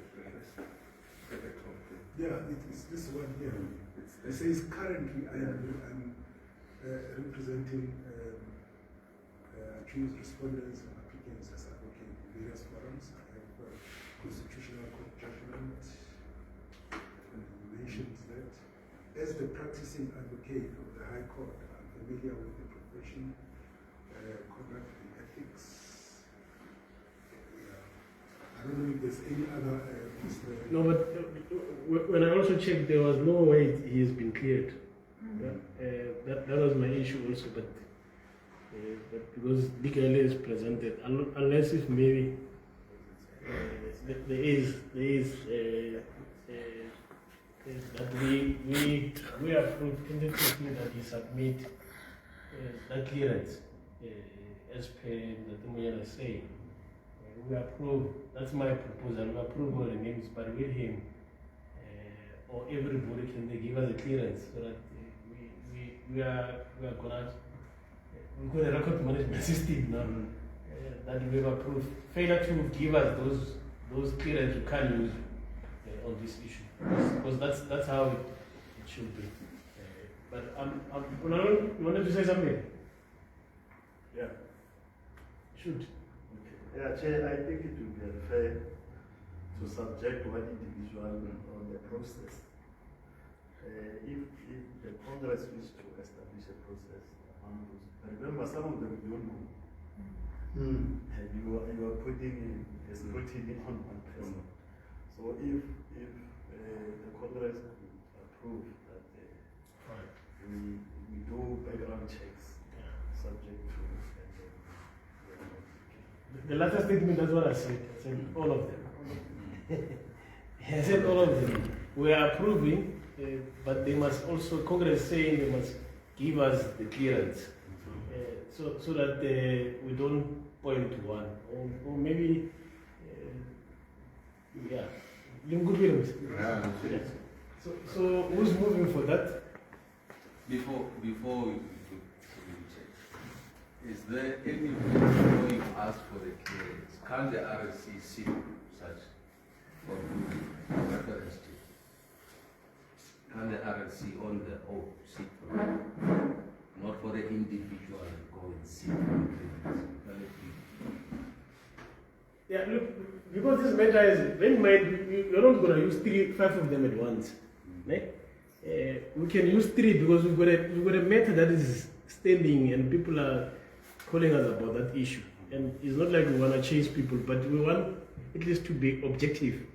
Yeah, it's this one here. It says currently I am representing accused respondents and applicants as advocate in various forums. I have constitutional court judgment and mentions that as the practicing advocate of the High Court, I'm familiar with the profession, conduct and ethics. I don't know if there's any other. No, but when I also checked, there was no way he has been cleared. That was my issue also, but because legally is presented, unless if maybe there is that we are intended to see that he submit that clearance, as per the Tumuyan is saying. We approve, that's my proposal, we approve all the names, but with him, or everybody can they give us a clearance so that we are gonna, we've got a record management system now that we've approved. Failure to give us those clearance we can't use on this issue, because that's how it should be. But you wanted to say something? Yeah. Should. Yeah, Chair, I think it would be unfair to subject one individual on the process. If the Congress wishes to establish a process among those, remember some of them we don't know. And you are putting a scrutiny on one person. So if the Congress could approve that we do background checks subject to the latter statement, that's what I said. I said all of them. I said all of them. We are approving, but they must also, Congress saying they must give us the clearance, so that we don't point to one, or maybe, yeah. So who's moving for that? Before we check, is there any way before you ask for the clearance, can the RSC see such for reference to? Can the RSC on the oath seek for it? Not for the individual go and seek for the clearance. Yeah, look, because this matter is very mind, we're not going to use 5 of them at once. We can use 3 because we've got a matter that is standing and people are calling us about that issue. And it's not like we want to chase people, but we want at least to be objective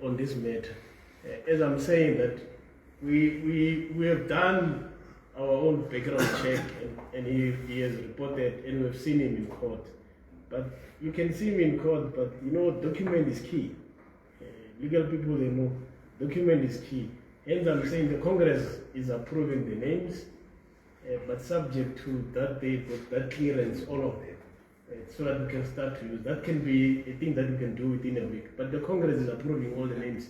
on this matter. As I'm saying that we have done our own background check and he has reported and we've seen him in court. But you can see him in court, but you know, document is key. Legal people, they know document is key. Hence I'm saying the Congress is approving the names, but subject to that date, that clearance, all of them, so that we can start to use. That can be a thing that we can do within a week. But the Congress is approving all the names.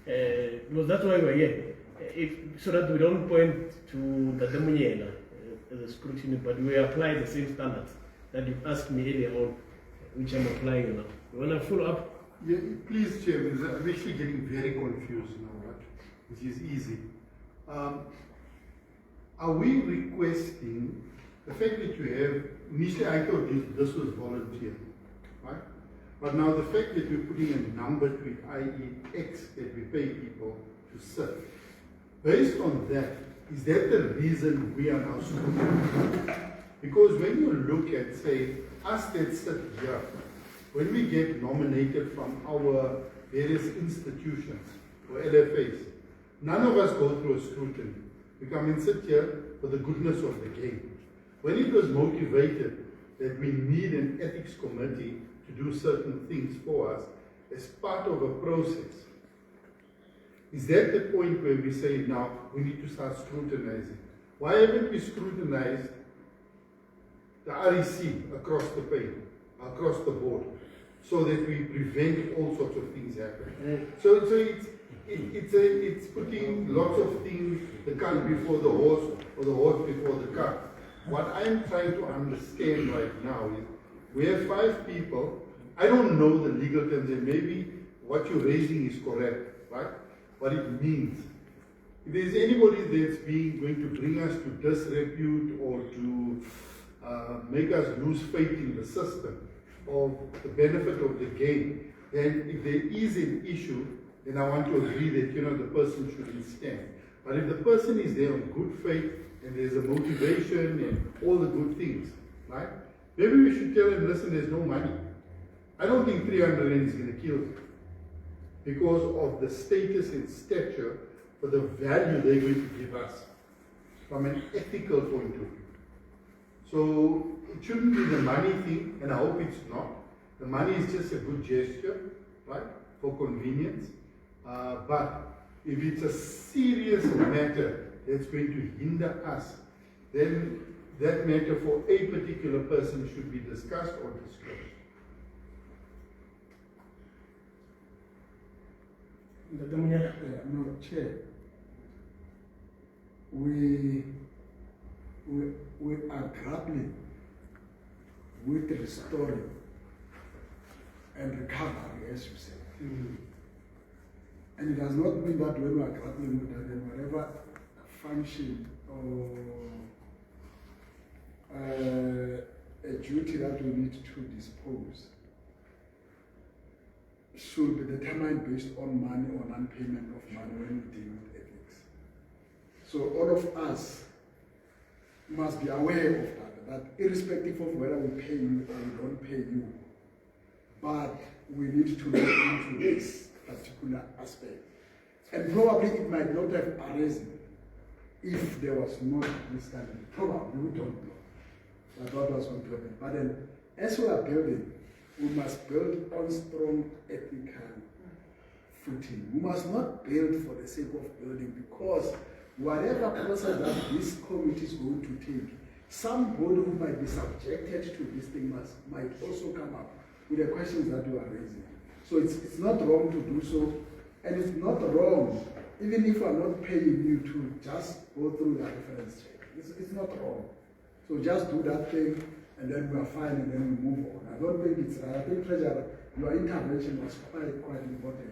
Because that's why we're here. So that we don't point to the Demunyela as a scrutiny, but we apply the same standards that you asked me earlier on, which I'm applying now. You want to follow up? Yeah, please, Chairman, I'm actually getting very confused now, right? Which is easy. Are we requesting the fact that you have, initially I thought this was volunteer, right? But now the fact that you're putting a number to it, i.e. X, that we pay people to serve. Based on that, is that the reason we are now scrutinising? Because when you look at, say, us that sit here, when we get nominated from our various institutions or LFAs, none of us go through a scrutiny. We come and sit here for the goodness of the game. When it was motivated that we need an ethics committee to do certain things for us as part of a process, is that the point where we say now we need to start scrutinizing? Why haven't we scrutinized the REC across the pane, across the board, so that we prevent all sorts of things happening? So it's putting lots of things, the cart before the horse or the horse before the cart. What I'm trying to understand right now is we have 5 people. I don't know the legal terms, and maybe what you're raising is correct, right? What it means. If there's anybody that's going to bring us to disrepute or to make us lose faith in the system of the benefit of the game, then if there is an issue, then I want to agree that, you know, the person shouldn't stand. But if the person is there on good faith and there's a motivation and all the good things, right? Maybe we should tell them, listen, there's no money. I don't think 300 Rand is going to kill them because of the status and stature for the value they're going to give us from an ethical point of view. So it shouldn't be the money thing, and I hope it's not. The money is just a good gesture, right, for convenience. But if it's a serious matter that's going to hinder us, then that matter for a particular person should be discussed or disclosed? No, Chair. We are grappling with restoring and recovery, as you said. And it does not mean that when we are grappling with that, then whatever function or a duty that we need to dispose should be determined based on money or non-payment of money when we deal with ethics. So all of us must be aware of that irrespective of whether we pay you or we don't pay you, but we need to look into this particular aspect. And probably it might not have arisen if there was not this kind of, probably, we don't know. But that was going to happen. But then, as we are building, we must build on strong ethical footing. We must not build for the sake of building, because whatever process that this committee is going to take, somebody who might be subjected to this thing might also come up with the questions that you are raising. So it's not wrong to do so, and it's not wrong, even if I'm not paying you, to just go through the reference check. It's not wrong. So just do that thing, and then we are fine, and then we move on. I don't think it's right. I think, Treasurer, your intervention was quite important.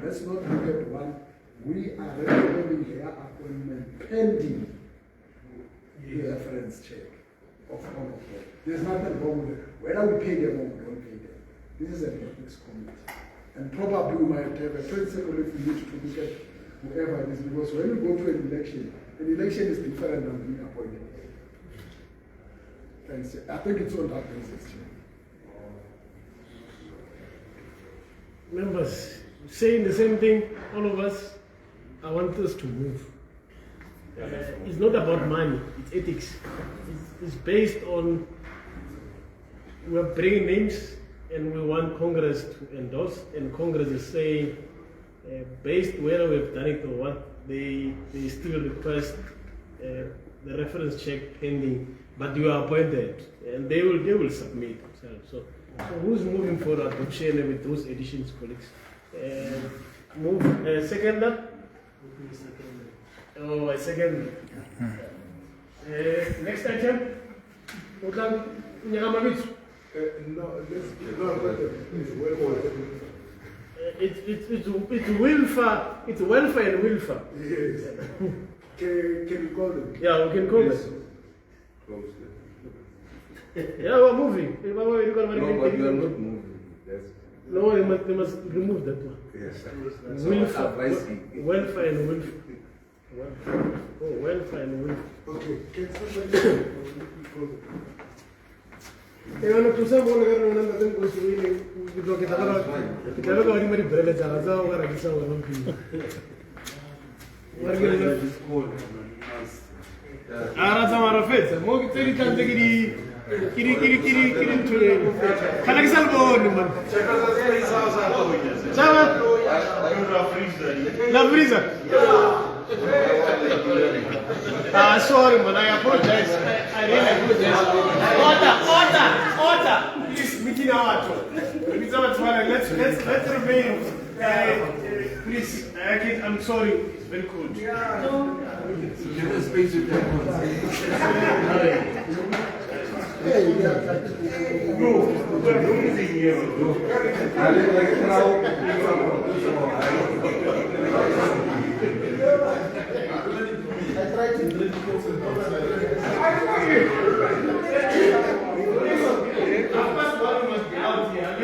Let's not look at one. We are recommending their appointment pending the reference check of all of them. There's nothing wrong with it. Whether we pay them or we don't pay them. This is an ethics committee. And probably we might have a principle if we need to look at whoever it is, because when we go to an election is different than being appointed. Thanks. I think it's on that basis. Members saying the same thing, all of us. I want us to move. It's not about money, it's ethics. It's based on, we're bringing names and we want Congress to endorse, and Congress is saying, based whether we've done it or what, they still request the reference check pending, but you are appointed, and they will submit themselves. So who's moving for adoption with those additions, colleagues? Move seconder. Oh, I second. Next item. No, it's welfare and welfare. Yes. Can you call them? Yeah, we can call them. Yeah, we're moving. No, but we are not moving. No, they must remove that one. Yes. Welfare and welfare. Oh, welfare and welfare. Okay, can somebody call them? Sorry, man, I apologize. I really apologize. Order. Please, meeting our let's remain. Please, I'm sorry. It's very cold. We're moving here.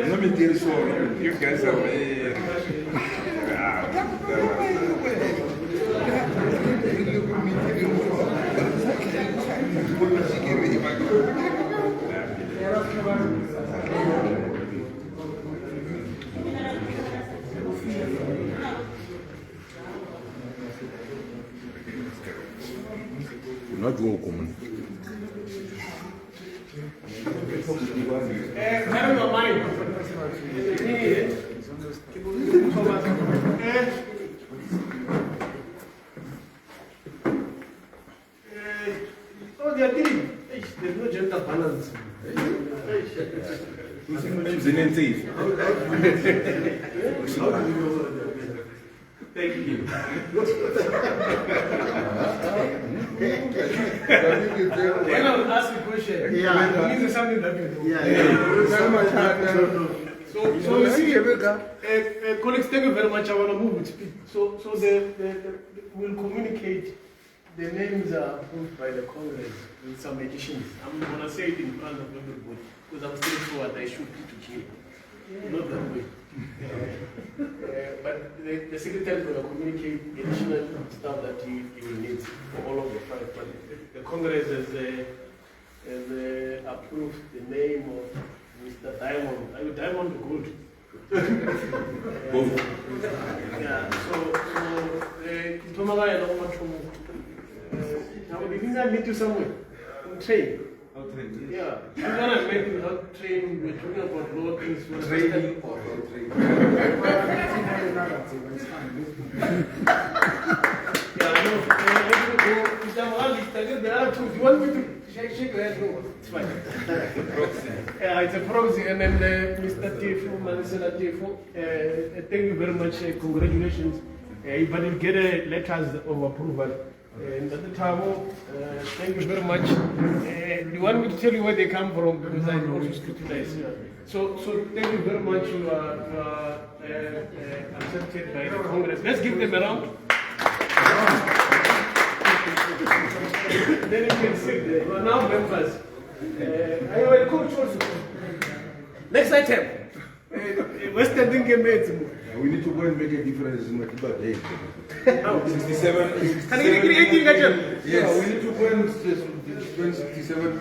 Let me tell you something. You guys are very. Not welcome. they are dealing. There's no gender balance. Thank you. Then I'll ask the question. Yeah. This is something that you do. So you see, colleagues, thank you very much. I want to move with speed. So we'll communicate. The names are approved by the Congress with some additions. I'm going to say it in front of everybody because I'm straightforward. I should be to clear. Not that way. But the Secretary is going to communicate additional stuff that he will need for all of the five. But the Congress has approved the name of Mr. Diamond. Are you Diamond Gold? Yeah, so Tomaga and all much from now, we think I meet you somewhere on train. Yeah, we're gonna make it on train. We're talking about law things. Training or no training? Yeah, I know. There are two. You want me to shake your head? No, it's fine. Yeah, it's a proxy. And then Mr. Tifo, Manisela Tifo, thank you very much. Congratulations. But you'll get a letters of approval. And at the time, thank you very much. Do you want me to tell you where they come from? Because I also scrutinize. So thank you very much. You are accepted by the Congress. Let's give them a round. Then you can sit there. You are now members. I am a coach also. Next item. Western thinking mates. We need to go and make a difference in Matiba Day. 67. Can you give 18 gadget? Yes, we need to go and 67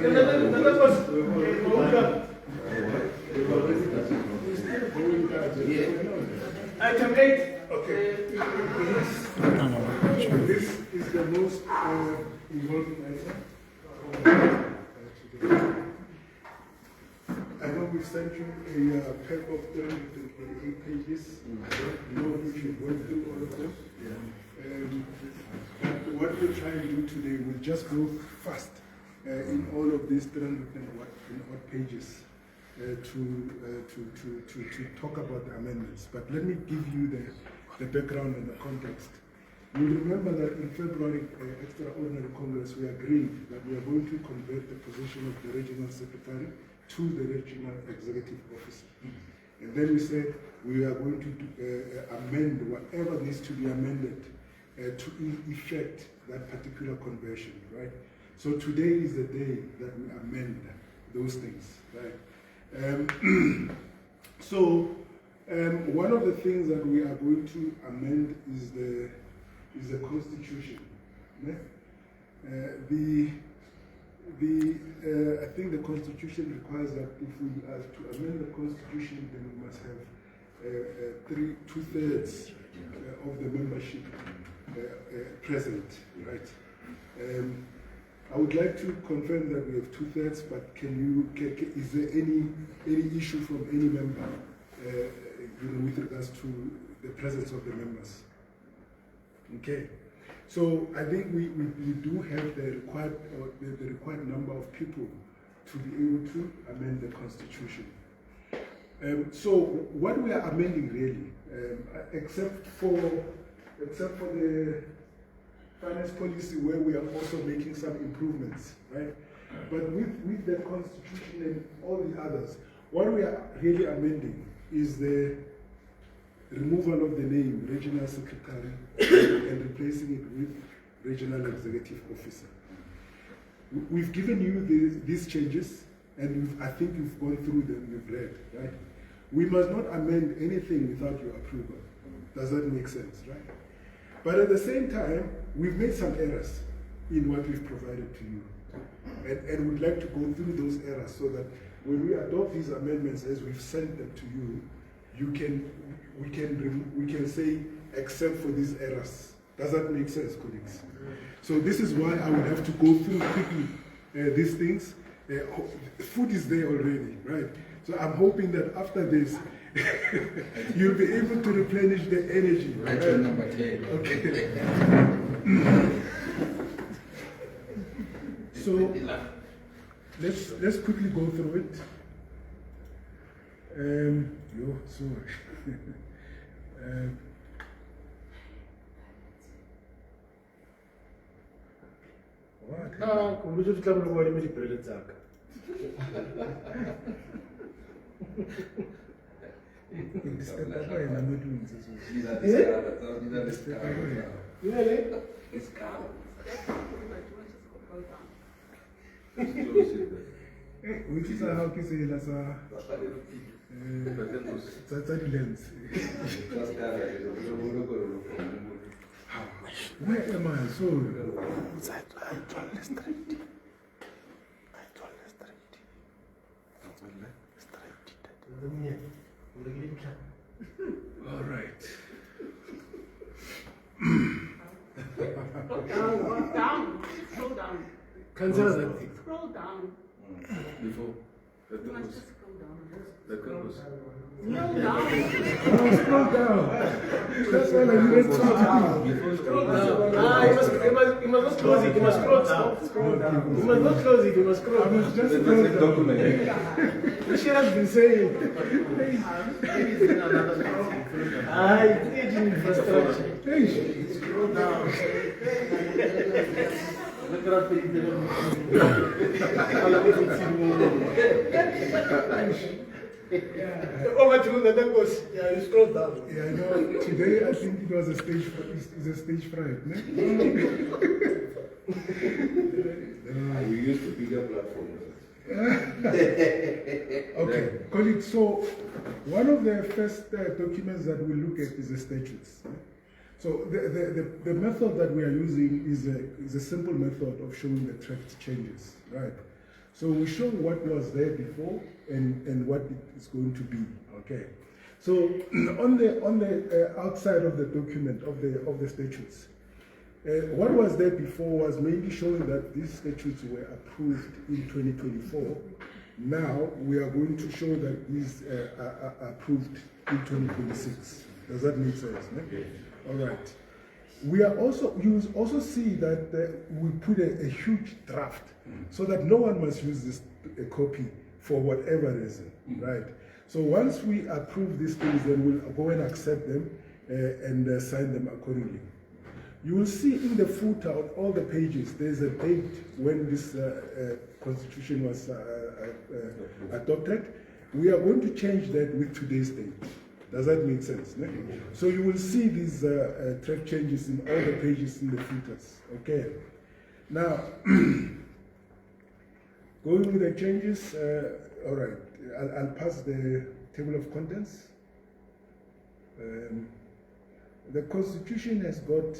Item 8. Okay. This is the most involving item. I know we sent you a pack of 388 pages. I don't know if you went through all of them. What we'll try and do today, we'll just go fast in all of these 300 pages to talk about the amendments. But let me give you the background and the context. You remember that in February Extraordinary Congress, we agreed that we are going to convert the position of the regional secretary to the regional executive officer. And then we said we are going to amend whatever needs to be amended to effect that particular conversion, right? So today is the day that we amend those things, right? One of the things that we are going to amend is the Constitution. I think the Constitution requires that if we are to amend the Constitution, then we must have 2/3 of the membership present, right? I would like to confirm that we have 2/3, but is there any issue from any member with regards to the presence of the members? Okay. So I think we do have the required number of people to be able to amend the Constitution. So what we are amending really, except for the finance policy where we are also making some improvements, right? But with the Constitution and all the others, what we are really amending is the removal of the name regional secretary and replacing it with regional executive officer. We've given you these changes, and I think you've gone through them, you've read, right? We must not amend anything without your approval. Does that make sense, right? But at the same time, we've made some errors in what we've provided to you. And we'd like to go through those errors so that when we adopt these amendments as we've sent them to you, we can say, except for these errors. Does that make sense, colleagues? So this is why I would have to go through quickly these things. Food is there already, right? So I'm hoping that after this, you'll be able to replenish the energy. Right, right? Number 10. Okay. So let's quickly go through it. What? No, come to the body with the attack. Really? Which is how can say that's a lens. Where am I? So inside I told the street. All right. Go down. Scroll down. Cancel that. Scroll down. Before. You must just scroll down. Scroll down. Scroll down. Scroll down. That's all I needed to do. Scroll down. You must not close it. You must scroll down. Scroll down. You must not close it. You must scroll I down. was just scroll down. She has been saying. It's aging infrastructure. Hey. Scroll down. Look at over to the goes. Yeah, you scroll down. Yeah, I know. Today I think it was a stage. It's a stage fright. No? We used to bigger platforms. Okay, colleagues. So one of the first documents that we look at is the statutes. So the method that we are using is a simple method of showing the tracked changes, right? So we show what was there before and what it is going to be. Okay. So on the outside of the document of the statutes, what was there before was mainly showing that these statutes were approved in 2024. Now we are going to show that these are approved in 2026. Does that make sense? No? Yes. All right. We are also, you also see that we put a huge draft so that no one must use this copy for whatever reason, right? So once we approve these things, then we'll go and accept them and sign them accordingly. You will see in the footer of all the pages, there's a date when this constitution was adopted. We are going to change that with today's date. Does that make sense? No? So you will see these track changes in all the pages in the footers. Okay. Now, going with the changes, all right. I'll pass the table of contents. The Constitution has got,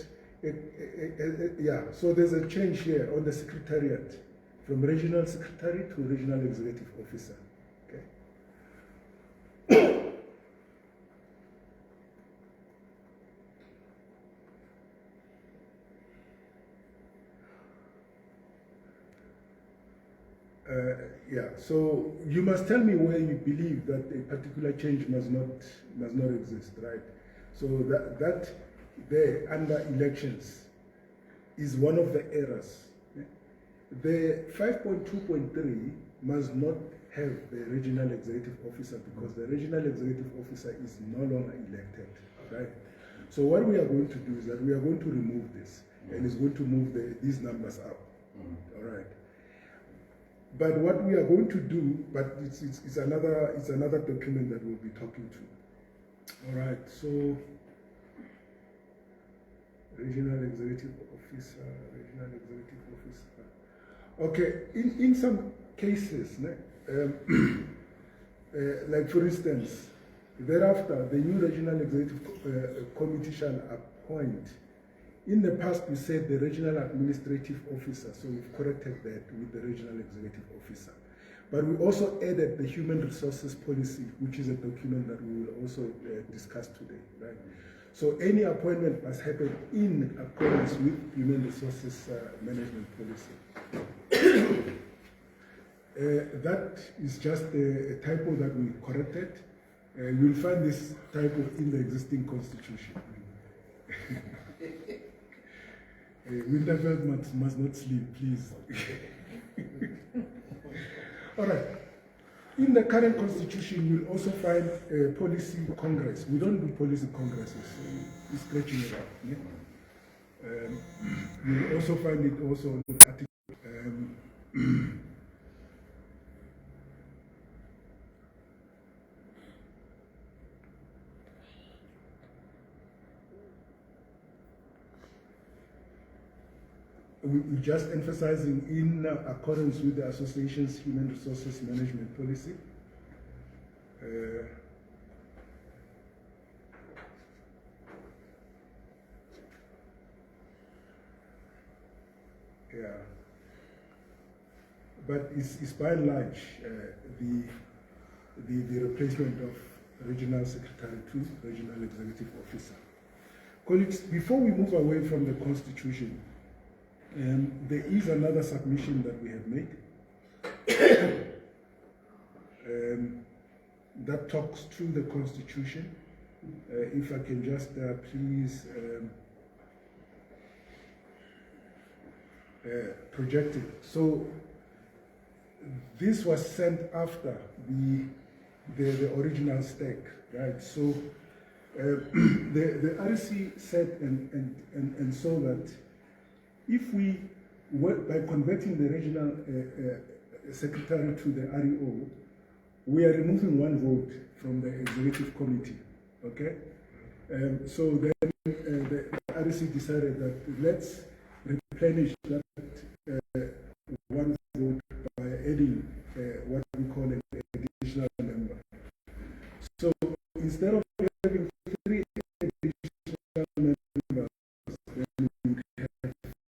so there's a change here on the Secretariat, from Regional Secretary to Regional Executive Officer. Okay. So you must tell me where you believe that a particular change must not exist, right? So that there under elections is one of the errors. The 5.2.3 must not have the regional executive officer because the regional executive officer is no longer elected, right? So what we are going to do is that we are going to remove this and it's going to move these numbers up, all right? But what we are going to do, but it's another document that we'll be talking to. All right, so regional executive officer. Okay, in some cases, like for instance, thereafter the new regional executive committee shall appoint. In the past, we said the regional administrative officer, so we've corrected that with the regional executive officer. But we also added the human resources policy, which is a document that we will also discuss today, right? So any appointment must happen in accordance with human resources management policy. That is just a typo that we corrected. You'll find this typo in the existing constitution. Winterfeld must not sleep, please. All right. In the current constitution, you'll also find a policy congress. We don't do policy congresses. We're scratching it out. Yeah? You'll also find it also on article. We're just emphasizing in accordance with the association's human resources management policy. Yeah, but it's by and large the replacement of regional secretary to regional executive officer. Colleagues, before we move away from the constitution, there is another submission that we have made that talks through the constitution. If I can just please project it. So this was sent after the original stack, right? So the RC said and saw that if we work by converting the regional secretary to the REO, we are removing one vote from the executive committee, okay? So then the RC decided that let's replenish that one vote by adding what